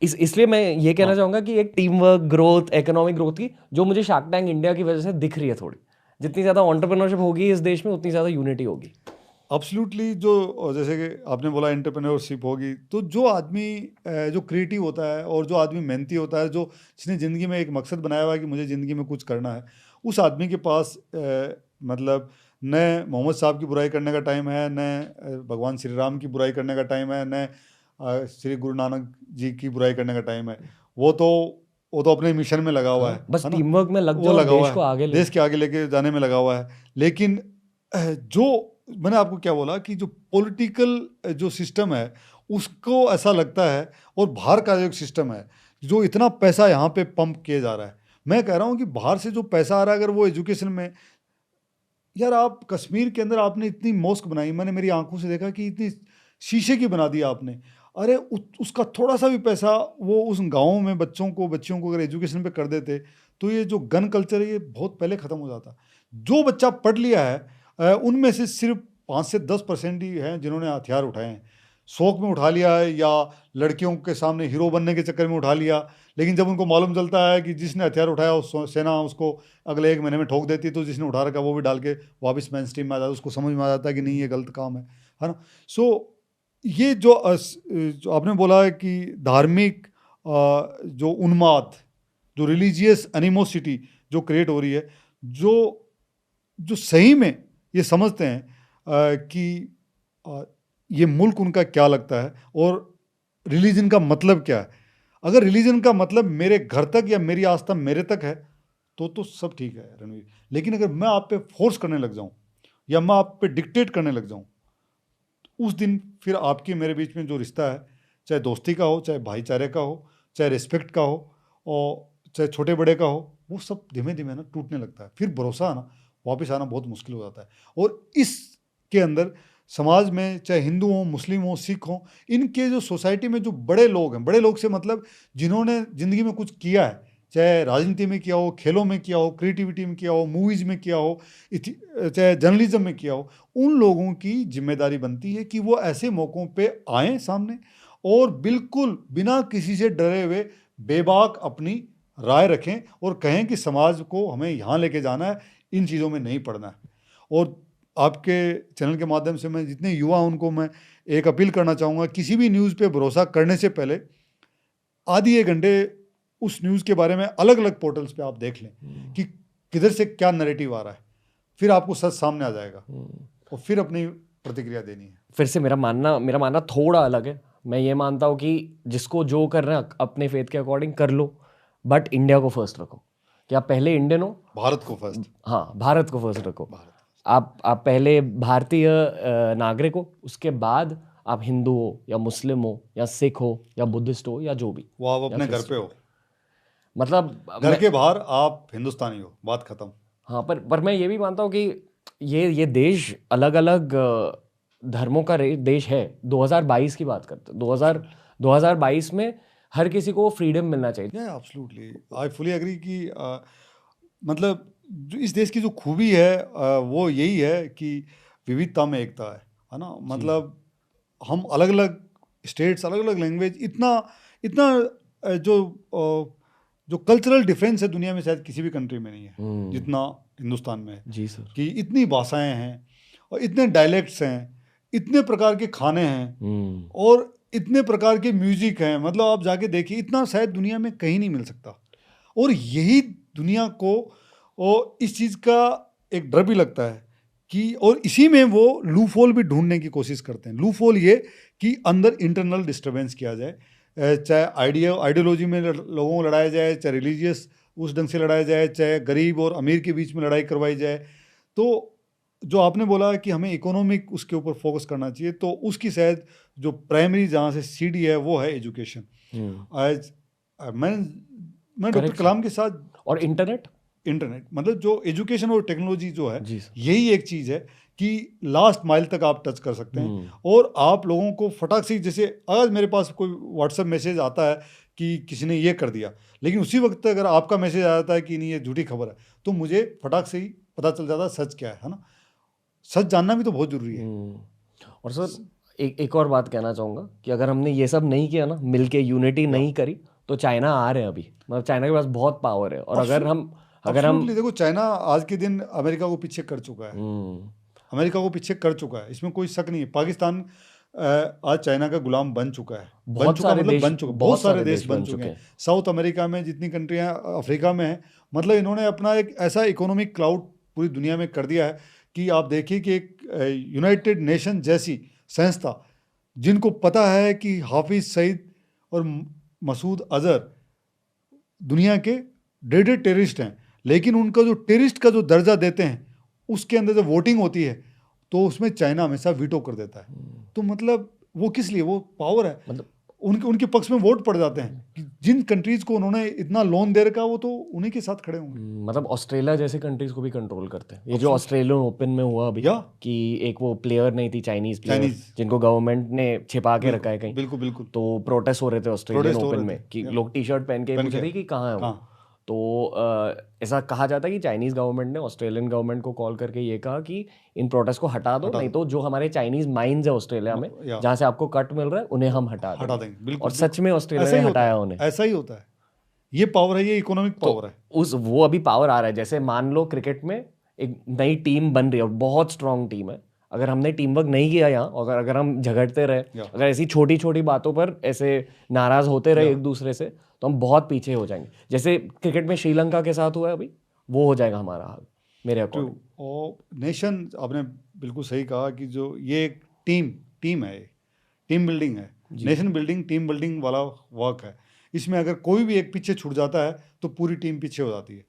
इसलिए मैं ये कहना चाहूंगा कि एक team work, growth, economic growth की जो मुझे शार्क टैंक इंडिया की वजह से दिख रही है थोड़ी, जितनी ज़्यादा एंटरप्रेन्योरशिप होगी इस देश में उतनी ज़्यादा यूनिटी होगी। एब्सोल्युटली। जो जैसे कि आपने बोला एंटरप्रेन्योरशिप होगी, तो जो आदमी जो क्रिएटिव होता है और जो आदमी मेहनती होता है, जो जिसने ज़िंदगी में एक मकसद बनाया हुआ है कि मुझे ज़िंदगी में कुछ करना है, उस आदमी के पास मतलब न मोहम्मद साहब की बुराई करने का टाइम है, न भगवान श्री राम की बुराई करने का टाइम है, न श्री गुरु नानक जी की बुराई करने का टाइम है। वो तो अपने मिशन में लगा हुआ है, बस है ना? टीम वर्क में लग वो जाओ, लगा हुआ देश को आगे है, देश के आगे लेके जाने में लगा हुआ है। लेकिन जो मैंने आपको क्या बोला कि जो पॉलिटिकल जो सिस्टम है उसको ऐसा लगता है, और बाहर का जो सिस्टम है, जो इतना पैसा यहाँ पे पंप किया जा रहा है, मैं कह रहा हूँ कि बाहर से जो पैसा आ रहा है, अगर वो एजुकेशन में यार आप कश्मीर के अंदर आपने इतनी मॉस्क बनाई, मैंने मेरी आंखों से देखा कि इतनी शीशे की बना दी आपने। अरे उसका थोड़ा सा भी पैसा वो उस गाँव में बच्चियों को अगर एजुकेशन पे कर देते तो ये जो गन कल्चर है ये बहुत पहले ख़त्म हो जाता। जो बच्चा पढ़ लिया है उनमें से सिर्फ 5 से 10% ही हैं जिन्होंने हथियार उठाए हैं। शौक में उठा लिया है या लड़कियों के सामने हीरो बनने के चक्कर में उठा लिया, लेकिन जब उनको मालूम चलता है कि जिसने हथियार उठाया उस सेना उसको अगले 1 महीने में ठोक देती है, तो जिसने उठा रखा वो भी डाल के वापस मेन स्ट्रीम में आ जाता है, उसको समझ में आ जाता है कि नहीं ये गलत काम है ना। सो ये जो आपने बोला है कि धार्मिक जो उन्माद, जो रिलीजियस एनिमोसिटी जो क्रिएट हो रही है, जो सही में ये समझते हैं कि ये मुल्क उनका क्या लगता है और रिलीजन का मतलब क्या है। अगर रिलीजन का मतलब मेरे घर तक या मेरी आस्था मेरे तक है तो सब ठीक है रणवीर, लेकिन अगर मैं आप पे फोर्स करने लग जाऊं या मैं आप पे डिक्टेट करने लग जाऊं, उस दिन फिर आपके मेरे बीच में जो रिश्ता है, चाहे दोस्ती का हो, चाहे भाईचारे का हो, चाहे रिस्पेक्ट का हो और चाहे छोटे बड़े का हो, वो सब धीमे धीमे ना टूटने लगता है। फिर भरोसा आना वापस आना बहुत मुश्किल हो जाता है। और इसके अंदर समाज में चाहे हिंदू हो, मुस्लिम हो, सिख हो, इनके जो सोसाइटी में जो बड़े लोग हैं, बड़े लोग से मतलब जिन्होंने ज़िंदगी में कुछ किया है, चाहे राजनीति में किया हो, खेलों में किया हो, क्रिएटिविटी में किया हो, मूवीज़ में किया हो, चाहे जर्नलिज्म में किया हो, उन लोगों की जिम्मेदारी बनती है कि वो ऐसे मौक़ों पे आएँ सामने और बिल्कुल बिना किसी से डरे हुए बेबाक अपनी राय रखें और कहें कि समाज को हमें यहाँ लेके जाना है, इन चीज़ों में नहीं पड़ना है। और आपके चैनल के माध्यम से मैं जितने युवा उनको मैं एक अपील करना चाहूँगा, किसी भी न्यूज़ पे भरोसा करने से पहले आधी 1 घंटे उस न्यूज़ के बारे में अलग अलग पोर्टल्स पे आप देख लें कि किधर से क्या नैरेटिव आ रहा है, फिर आपको सच सामने आ जाएगा और फिर अपनी प्रतिक्रिया देनी है। फिर से मेरा मानना थोड़ा अलग है। मैं ये मानता हूँ कि जिसको जो करना है अपने फेथ के अकॉर्डिंग कर लो, बट इंडिया को फर्स्ट रखो। कि आप पहले इंडियन हो, भारत को फर्स्ट, हाँ भारत को फर्स्ट रखो। आप पहले भारतीय नागरिक हो, उसके बाद आप हिंदू हो या मुस्लिम हो या सिख हो या बुद्धिस्ट हो या जो भी, वो आप अपने घर पे हो, मतलब घर के बाहर आप हिंदुस्तानी हो, बात खत्म। हाँ, पर मैं ये भी मानता हूँ कि ये देश अलग अलग धर्मों का देश है। 2022 की बात करते हैं, 2022 में हर किसी को फ्रीडम मिलना चाहिए। एब्सोल्युटली, आई फुली एग्री कि मतलब जो इस देश की जो खूबी है वो यही है कि विविधता में एकता है ना। मतलब हम अलग अलग स्टेट्स, अलग अलग लैंग्वेज, इतना जो कल्चरल डिफरेंस है दुनिया में शायद किसी भी कंट्री में नहीं है जितना हिंदुस्तान में है। जी सर। कि इतनी भाषाएं हैं और इतने डायलेक्ट्स हैं, इतने प्रकार के खाने हैं और इतने प्रकार के म्यूजिक हैं। मतलब आप जाके देखिए, इतना शायद दुनिया में कहीं नहीं मिल सकता। और यही दुनिया को और इस चीज़ का एक डर भी लगता है कि, और इसी में वो लूफोल भी ढूंढने की कोशिश करते हैं। लूफोल ये कि अंदर इंटरनल डिस्टर्बेंस किया जाए, चाहे आइडियोलॉजी में लोगों को लड़ाया जाए, चाहे रिलीजियस उस ढंग से लड़ाया जाए, चाहे गरीब और अमीर के बीच में लड़ाई करवाई जाए। तो जो आपने बोला कि हमें इकोनॉमिक उसके ऊपर फोकस करना चाहिए, तो उसकी शायद जो प्राइमरी जहाँ से सीढ़ी है वो है एजुकेशन। आज मैं डॉक्टर कलाम के साथ, और इंटरनेट मतलब जो एजुकेशन और टेक्नोलॉजी जो है, यही एक चीज़ है कि लास्ट माइल तक आप टच कर सकते हैं और आप लोगों को फटाक से, जैसे आज मेरे पास कोई व्हाट्सएप मैसेज आता है कि किसी ने ये कर दिया, लेकिन उसी वक्त अगर आपका मैसेज आ जाता है कि नहीं ये झूठी खबर है, तो मुझे फटाक से ही पता चल जाता है सच क्या है ना। सच जानना भी तो बहुत जरूरी है। और सर एक और बात कहना चाहूँगा कि अगर हमने ये सब नहीं किया ना, मिलके यूनिटी नहीं करी, तो चाइना आ रहे हैं अभी। मतलब चाइना के पास बहुत पावर है, और अगर हम देखो, चाइना आज के दिन अमेरिका को पीछे कर चुका है, अमेरिका को पीछे कर चुका है, इसमें कोई शक नहीं है। पाकिस्तान आज चाइना का गुलाम बन चुका है, बहुत सारे देश बन चुके हैं। साउथ अमेरिका में जितनी कंट्रियां, अफ्रीका में है, मतलब इन्होंने अपना एक ऐसा इकोनॉमिक क्लाउड पूरी दुनिया में कर दिया है कि आप देखिए कि एक यूनाइटेड नेशन जैसी संस्था, जिनको पता है कि हाफिज सईद और मसूद अजहर दुनिया के डेढ़ टेररिस्ट हैं, लेकिन उनका जो टेररिस्ट का जो दर्जा देते हैं, उसके अंदर जब वोटिंग होती है तो उसमें चाइना हमेशा वीटो कर देता है। तो मतलब वो किस लिए, वो पावर है। मतलब उनके उनके पक्ष में वोट पड़ जाते हैं कि जिन कंट्रीज को उन्होंने इतना लोन दे रखा वो तो उन्हीं के साथ खड़े होंगे। मतलब ऑस्ट्रेलिया जैसे कंट्रीज को भी कंट्रोल करते हैं। ये जो ऑस्ट्रेलियन ओपन में हुआ अभी या कि एक वो प्लेयर नहीं थी, चाइनीज प्लेयर, चाइनीज जिनको गवर्नमेंट ने छिपा के रखा है कहीं, बिल्कुल बिल्कुल तो प्रोटेस्ट हो रहे थे ऑस्ट्रेलियन प्रोटेस्ट हो ओपन रहे में थे, कि या। लोग टी शर्ट पहन के पहन पूछ के, रहे थे कि कहाँ है वो। हाँ तो ऐसा कहा जाता है कि चाइनीज गवर्नमेंट ने ऑस्ट्रेलियन गवर्नमेंट को कॉल करके ये कहा कि इन प्रोटेस्ट को हटा दो, नहीं तो जो हमारे चाइनीज माइंस है ऑस्ट्रेलिया में या जहाँ से आपको कट मिल रहा है उन्हें हम हटा हटा देंगे। देंगे, बिल्कुल और सच में ऑस्ट्रेलिया ऐसा ने ही होता हटाया है, उन्हें। ऐसा ही होता है। ये पावर है, ये इकोनॉमिक पावर है। उस वो अभी पावर आ रहा है। जैसे मान लो क्रिकेट में एक नई टीम बन रही है और बहुत स्ट्रांग टीम है, अगर हमने टीम वर्क नहीं किया यहाँ, अगर हम झगड़ते रहे, या। अगर ऐसी छोटी छोटी बातों पर ऐसे नाराज होते रहे या। एक दूसरे से, तो हम बहुत पीछे हो जाएंगे। जैसे क्रिकेट में श्रीलंका के साथ हुआ है अभी, वो हो जाएगा हमारा हाल मेरे अकॉर्डिंग। और नेशन, आपने बिल्कुल सही कहा कि जो ये एक टीम है, टीम बिल्डिंग है, नेशन बिल्डिंग, टीम बिल्डिंग वाला वर्क है। इसमें अगर कोई भी एक पीछे छूट जाता है तो पूरी टीम पीछे हो जाती है।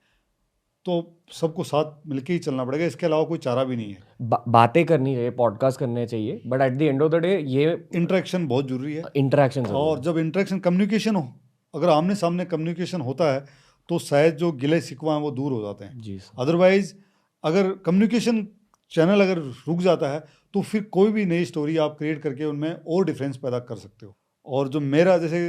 तो सबको साथ मिलके ही चलना पड़ेगा, इसके अलावा कोई चारा भी नहीं है। बातें करनी चाहिए, पॉडकास्ट करने चाहिए, but at the end of the day ये इंटरेक्शन बहुत जरूरी है। इंटरेक्शन, और जब इंटरेक्शन, कम्युनिकेशन हो, अगर आमने सामने कम्युनिकेशन होता है तो शायद जो गिले शिकवा हैं वो दूर हो जाते हैं। जी। अदरवाइज अगर कम्युनिकेशन चैनल अगर रुक जाता है तो फिर कोई भी नई स्टोरी आप क्रिएट करके उनमें और डिफरेंस पैदा कर सकते हो। और जो मेरा जैसे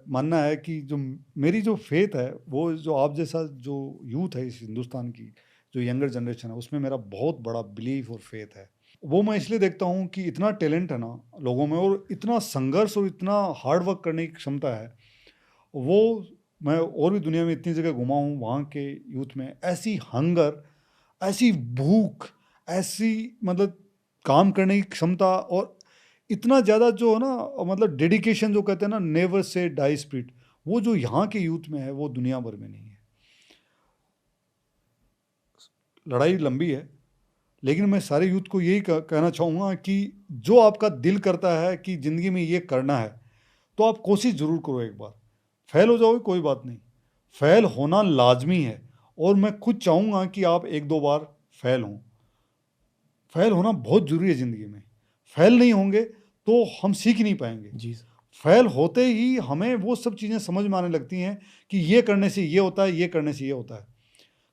मानना है कि जो मेरी जो फेथ है, वो जो आप जैसा जो यूथ है इस हिंदुस्तान की, जो यंगर जनरेशन है, उसमें मेरा बहुत बड़ा बिलीफ और फेथ है। वो मैं इसलिए देखता हूँ कि इतना टैलेंट है ना लोगों में, और इतना संघर्ष और इतना हार्ड वर्क करने की क्षमता है। वो मैं और भी दुनिया में इतनी जगह घुमा हूँ, वहाँ के यूथ में ऐसी हंगर, ऐसी भूख, ऐसी मतलब काम करने की क्षमता, और इतना ज़्यादा जो है ना मतलब डेडिकेशन, जो कहते हैं ना नेवर से डाई स्पिरिट, वो जो यहाँ के यूथ में है वो दुनिया भर में नहीं है। लड़ाई लंबी है, लेकिन मैं सारे यूथ को यही कहना चाहूँगा कि जो आपका दिल करता है कि ज़िंदगी में ये करना है, तो आप कोशिश ज़रूर करो। एक बार फेल हो जाओगे कोई बात नहीं, फेल होना लाजमी है, और मैं खुद चाहूँगा कि आप एक दो बार फेल हों। फेल होना बहुत ज़रूरी है ज़िंदगी में। फेल नहीं होंगे तो हम सीख नहीं पाएंगे। जी। फेल होते ही हमें वो सब चीज़ें समझ में आने लगती हैं कि ये करने से ये होता है, ये करने से ये होता है।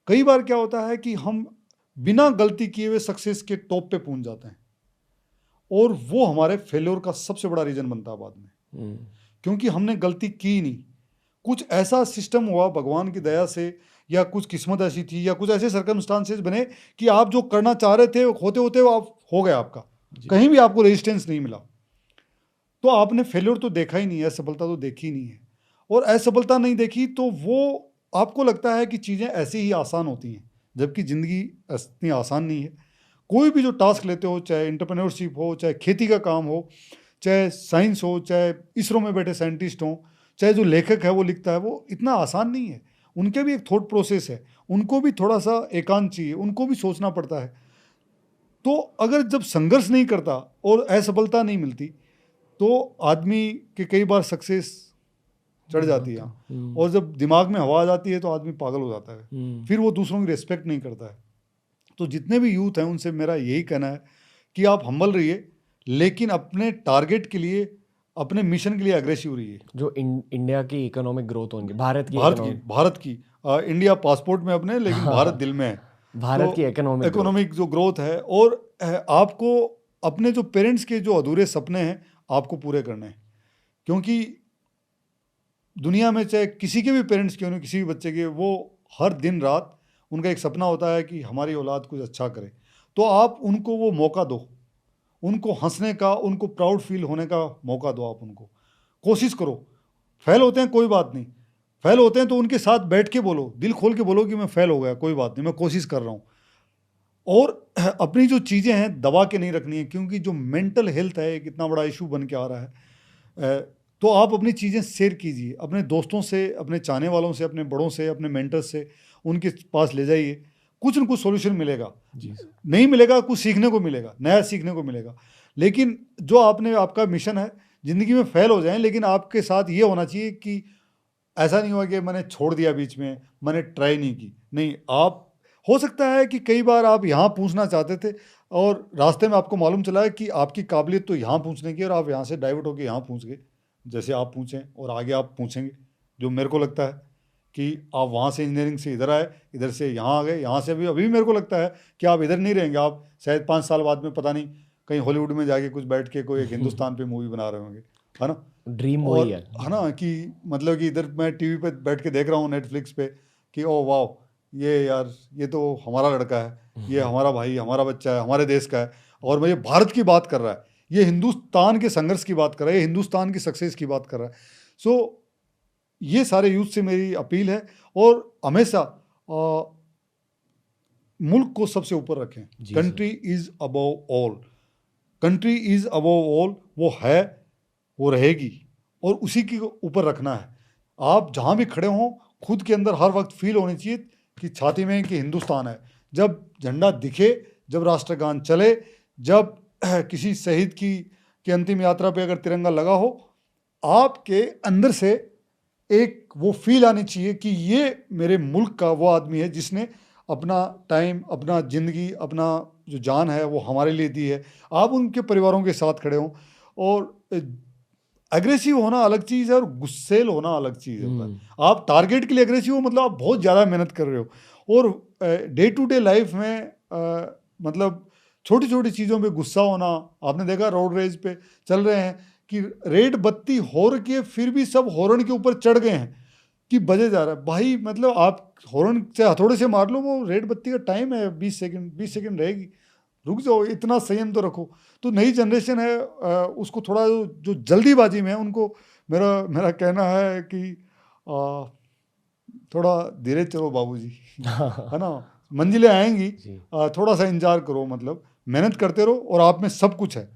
कई बार क्या होता है कि हम बिना गलती किए हुए सक्सेस के टॉप पे पहुंच जाते हैं, और वो हमारे फेल्योर का सबसे बड़ा रीज़न बनता है बाद में, क्योंकि हमने गलती की नहीं। कुछ ऐसा सिस्टम हुआ भगवान की दया से, या कुछ किस्मत ऐसी थी, या कुछ ऐसे सर्कमस्टांसेस बने कि आप जो करना चाह रहे थे होते होते वो आप हो गया, आपका कहीं भी आपको रेजिस्टेंस नहीं मिला, तो आपने फेल्योर तो देखा ही नहीं है, असफलता तो देखी नहीं है। और असफलता नहीं देखी तो वो आपको लगता है कि चीज़ें ऐसी ही आसान होती हैं, जबकि ज़िंदगी इतनी आसान नहीं है। कोई भी जो टास्क लेते हो, चाहे एंटरप्रेन्योरशिप हो, चाहे खेती का काम हो, चाहे साइंस हो, चाहे इसरो में बैठे साइंटिस्ट हों, चाहे जो लेखक है वो लिखता है, वो इतना आसान नहीं है। उनके भी एक थॉट प्रोसेस है, उनको भी थोड़ा सा एकांत चाहिए, उनको भी सोचना पड़ता है। तो अगर जब संघर्ष नहीं करता और असफलता नहीं मिलती, तो आदमी के कई बार सक्सेस चढ़ जाती है, और जब दिमाग में हवा आ जाती है तो आदमी पागल हो जाता है, फिर वो दूसरों की रिस्पेक्ट नहीं करता है। तो जितने भी यूथ हैं उनसे मेरा यही कहना है कि आप हम्बल रहिए, लेकिन अपने टारगेट के लिए, अपने मिशन के लिए अग्रेसिव रहिए। जो इंडिया की इकोनॉमिक ग्रोथ होगी, भारत की इंडिया पासपोर्ट में अपने, लेकिन भारत दिल में है। भारत तो की इकोनॉमिक जो ग्रोथ है, और आपको अपने जो पेरेंट्स के जो अधूरे सपने हैं आपको पूरे करने हैं। क्योंकि दुनिया में चाहे किसी के भी पेरेंट्स क्यों नहीं, किसी भी बच्चे के, वो हर दिन रात उनका एक सपना होता है कि हमारी औलाद कुछ अच्छा करे। तो आप उनको वो मौका दो, उनको हंसने का, उनको प्राउड फील होने का मौका दो। आप उनको कोशिश करो। फेल होते हैं कोई बात नहीं, फेल होते हैं तो उनके साथ बैठ के बोलो, दिल खोल के बोलो कि मैं फेल हो गया, कोई बात नहीं, मैं कोशिश कर रहा हूँ। और अपनी जो चीज़ें हैं दबा के नहीं रखनी है, क्योंकि जो मेंटल हेल्थ है एक इतना बड़ा इशू बन के आ रहा है। तो आप अपनी चीज़ें शेयर कीजिए अपने दोस्तों से, अपने चाहने वालों से, अपने बड़ों से, अपने मेंटर्स से, उनके पास ले जाइए। कुछ न कुछ सॉल्यूशन मिलेगा, नहीं मिलेगा कुछ सीखने को मिलेगा, नया सीखने को मिलेगा। लेकिन जो आपका मिशन है, ज़िंदगी में फेल हो जाएं, लेकिन आपके साथ ये होना चाहिए कि ऐसा नहीं हुआ कि मैंने छोड़ दिया बीच में, मैंने ट्राई नहीं की। नहीं, आप हो सकता है कि कई बार आप यहाँ पहुँचना चाहते थे और रास्ते में आपको मालूम चला है कि आपकी काबिलियत तो यहाँ पहुँचने की, और आप यहाँ से डाइवर्ट होकर यहाँ पहुँच गए। जैसे आप पूछें और आगे आप पूछेंगे, जो मेरे को लगता है कि आप वहाँ से इंजीनियरिंग से इधर आए, इधर से यहाँ आ गए, यहाँ से अभी भी मेरे को लगता है कि आप इधर नहीं रहेंगे, आप शायद 5 साल बाद में पता नहीं कहीं हॉलीवुड में जाके कुछ बैठ के कोई एक हिंदुस्तान पे मूवी बना रहे होंगे, है ना। ड्रीम और वही है। है ना कि मतलब कि इधर मैं टीवी पे बैठ के देख रहा हूँ नेटफ्लिक्स पे कि ओ वाह, ये यार ये तो हमारा लड़का है, ये हमारा भाई, हमारा बच्चा है, हमारे देश का है, और मैं ये भारत की बात कर रहा है, ये हिंदुस्तान के संघर्ष की बात कर रहा है, ये हिंदुस्तान की सक्सेस की बात कर रहा है। सो ये सारे यूथ से मेरी अपील है, और हमेशा मुल्क को सबसे ऊपर रखें। जी country is above all, country is above all, वो है, वो रहेगी, और उसी के ऊपर रखना है। आप जहाँ भी खड़े हों, खुद के अंदर हर वक्त फील होनी चाहिए कि छाती में कि हिंदुस्तान है। जब झंडा दिखे, जब राष्ट्रगान चले, जब किसी शहीद की अंतिम यात्रा पे अगर तिरंगा लगा हो, आपके अंदर से एक वो फील आनी चाहिए कि ये मेरे मुल्क का वो आदमी है जिसने अपना टाइम, अपना ज़िंदगी, अपना जो जान है वो हमारे लिए दी है। आप उनके परिवारों के साथ खड़े हों, और एग्रेसिव होना अलग चीज़ है और गुस्सेल होना अलग चीज़ होता है। आप टारगेट के लिए एग्रेसिव हो, मतलब आप बहुत ज़्यादा मेहनत कर रहे हो, और डे टू डे लाइफ में मतलब छोटी छोटी चीज़ों पे गुस्सा होना। आपने देखा रोड रेज पे चल रहे हैं कि रेड बत्ती हो रखी है, फिर भी सब हॉर्न के ऊपर चढ़ गए हैं कि बजे जा रहा है। भाई मतलब आप हॉर्न से हथौड़े से मार लो, वो रेड बत्ती का टाइम है, 20 सेकंड रहेगी, रुक जाओ, इतना संयम तो रखो। तो नई जनरेशन है, उसको थोड़ा जो जल्दीबाजी में है, उनको मेरा कहना है कि थोड़ा धीरे चलो बाबूजी, है ना, मंजिलें आएंगी, थोड़ा सा इंतजार करो, मतलब मेहनत करते रहो, और आप में सब कुछ है।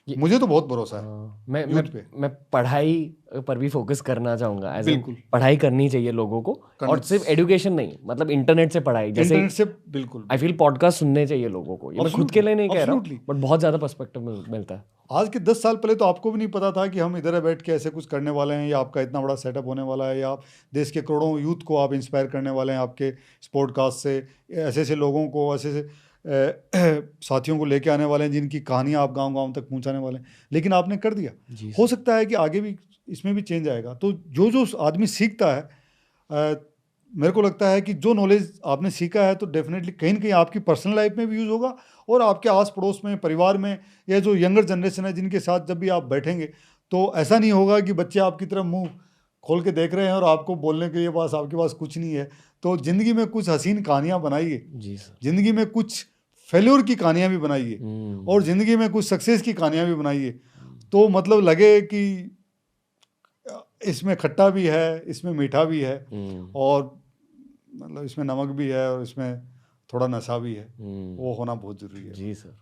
मुझे तो बहुत भरोसा है मैं पढ़ाई पर भी फोकस करना चाहूंगा। बिल्कुल, पढ़ाई करनी चाहिए लोगों को, और सिर्फ एजुकेशन नहीं, मतलब इंटरनेट से पढ़ाई, जैसे इंटरनेट से बिल्कुल आई फील पॉडकास्ट सुनने चाहिए लोगों को। ये मैं खुद के लिए नहीं कह रहा हूँ, बट बहुत ज़्यादा पर्सपेक्टिव मिलता है। आज के 10 साल पहले तो आपको भी नहीं पता था कि हम इधर बैठ के ऐसे कुछ करने वाले हैं, या आपका इतना बड़ा सेटअप होने वाला है, या आप देश के करोड़ों यूथ को आप इंस्पायर करने वाले हैं आपके इस पॉडकास्ट से। ऐसे ऐसे लोगों को, ऐसे ऐसे साथियों को लेके आने वाले हैं जिनकी कहानियाँ आप गांव-गांव तक पहुंचाने वाले हैं। लेकिन आपने कर दिया। हो सकता है कि आगे भी इसमें भी चेंज आएगा। तो जो आदमी सीखता है, मेरे को लगता है कि जो नॉलेज आपने सीखा है तो डेफिनेटली कहीं ना कहीं आपकी पर्सनल लाइफ में भी यूज़ होगा, और आपके आस पड़ोस में, परिवार में, या जो यंगर जनरेशन है जिनके साथ जब भी आप बैठेंगे, तो ऐसा नहीं होगा कि बच्चे आपकी तरफ मुंह खोल के देख रहे हैं और आपको बोलने के लिए बस आपके पास कुछ नहीं है। तो ज़िंदगी में कुछ हसीन कहानियाँ बनाइए, ज़िंदगी में कुछ फेल्योर की कहानियाँ भी बनाइए, और ज़िंदगी में कुछ सक्सेस की कहानियाँ भी बनाइए। तो मतलब लगे कि इसमें खट्टा भी है, इसमें मीठा भी है, और मतलब इसमें नमक भी है, और इसमें थोड़ा नशा भी है। वो होना बहुत ज़रूरी है। जी सर,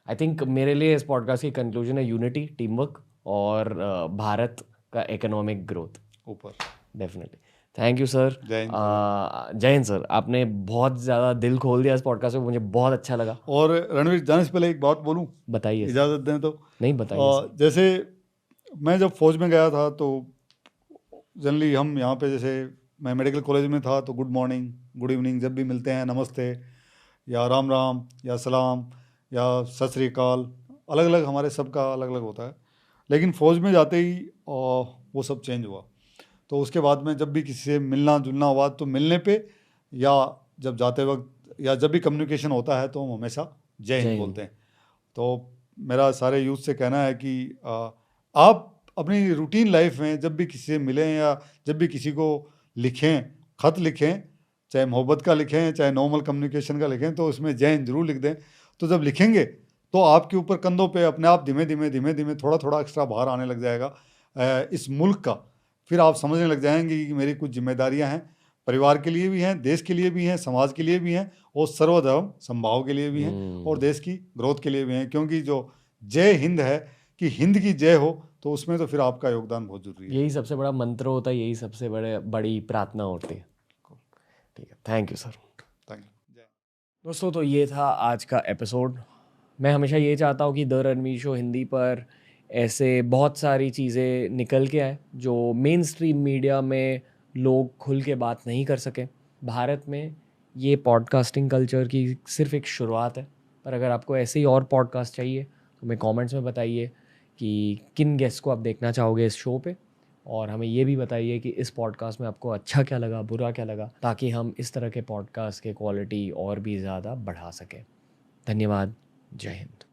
आई थिंक मेरे लिए इस पॉडकास्ट की कंक्लूजन है यूनिटी, टीम वर्क, और भारत का इकोनॉमिक ग्रोथ ऊपर। डेफिनेटली। Thank you sir. जय हिंद सर, आपने बहुत ज़्यादा दिल खोल दिया इस पॉडकास्ट में, मुझे बहुत अच्छा लगा। और रणवीर, जाने से पहले एक बात बोलूं? बताइए। इजाज़त दें तो? नहीं, बताइए। जैसे मैं जब फौज में गया था, तो जनरली हम यहाँ पे, जैसे मैं मेडिकल कॉलेज में था, तो गुड मॉर्निंग, गुड इवनिंग जब भी मिलते हैं, नमस्ते या राम राम या सलाम या सत श्री अकाल, अलग अलग हमारे सबका अलग अलग होता है। लेकिन फ़ौज में जाते ही वो सब चेंज हुआ। तो उसके बाद में जब भी किसी से मिलना जुलना हुआ, तो मिलने पे या जब जाते वक्त या जब भी कम्युनिकेशन होता है, तो हम हमेशा जय हिंद बोलते हैं। तो मेरा सारे यूथ से कहना है कि आप अपनी रूटीन लाइफ में जब भी किसी से मिलें, या जब भी किसी को लिखें, खत लिखें, चाहे मोहब्बत का लिखें, चाहे नॉर्मल कम्युनिकेशन का लिखें, तो उसमें जय हिंद जरूर लिख दें। तो जब लिखेंगे तो आपके ऊपर कंधों पे अपने आप धीमे धीमे थोड़ा थोड़ा एक्स्ट्रा भार आने लग जाएगा इस मुल्क का। फिर आप समझने लग जाएंगे कि मेरी कुछ जिम्मेदारियां हैं, परिवार के लिए भी हैं, देश के लिए भी हैं, समाज के लिए भी हैं, और सर्वधर्म संभाव के लिए भी हैं, और देश की ग्रोथ के लिए भी हैं। क्योंकि जो जय हिंद है, कि हिंद की जय हो, तो उसमें तो फिर आपका योगदान बहुत जरूरी है। यही सबसे बड़ा मंत्र होता है, यही सबसे बड़ी प्रार्थना होती है। ठीक है, thank you sir. Thank you दोस्तों, तो ये था आज का एपिसोड। मैं हमेशा ये चाहता हूँ कि द रणवीर शो हिंदी पर ऐसे बहुत सारी चीज़ें निकल के आए जो मेन स्ट्रीम मीडिया में लोग खुल के बात नहीं कर सके। भारत में ये पॉडकास्टिंग कल्चर की सिर्फ एक शुरुआत है, पर अगर आपको ऐसे ही और पॉडकास्ट चाहिए तो हमें कमेंट्स में बताइए कि किन गेस्ट को आप देखना चाहोगे इस शो पे, और हमें ये भी बताइए कि इस पॉडकास्ट में आपको अच्छा क्या लगा, बुरा क्या लगा, ताकि हम इस तरह के पॉडकास्ट के क्वालिटी और भी ज़्यादा बढ़ा सकें। धन्यवाद। जय हिंद।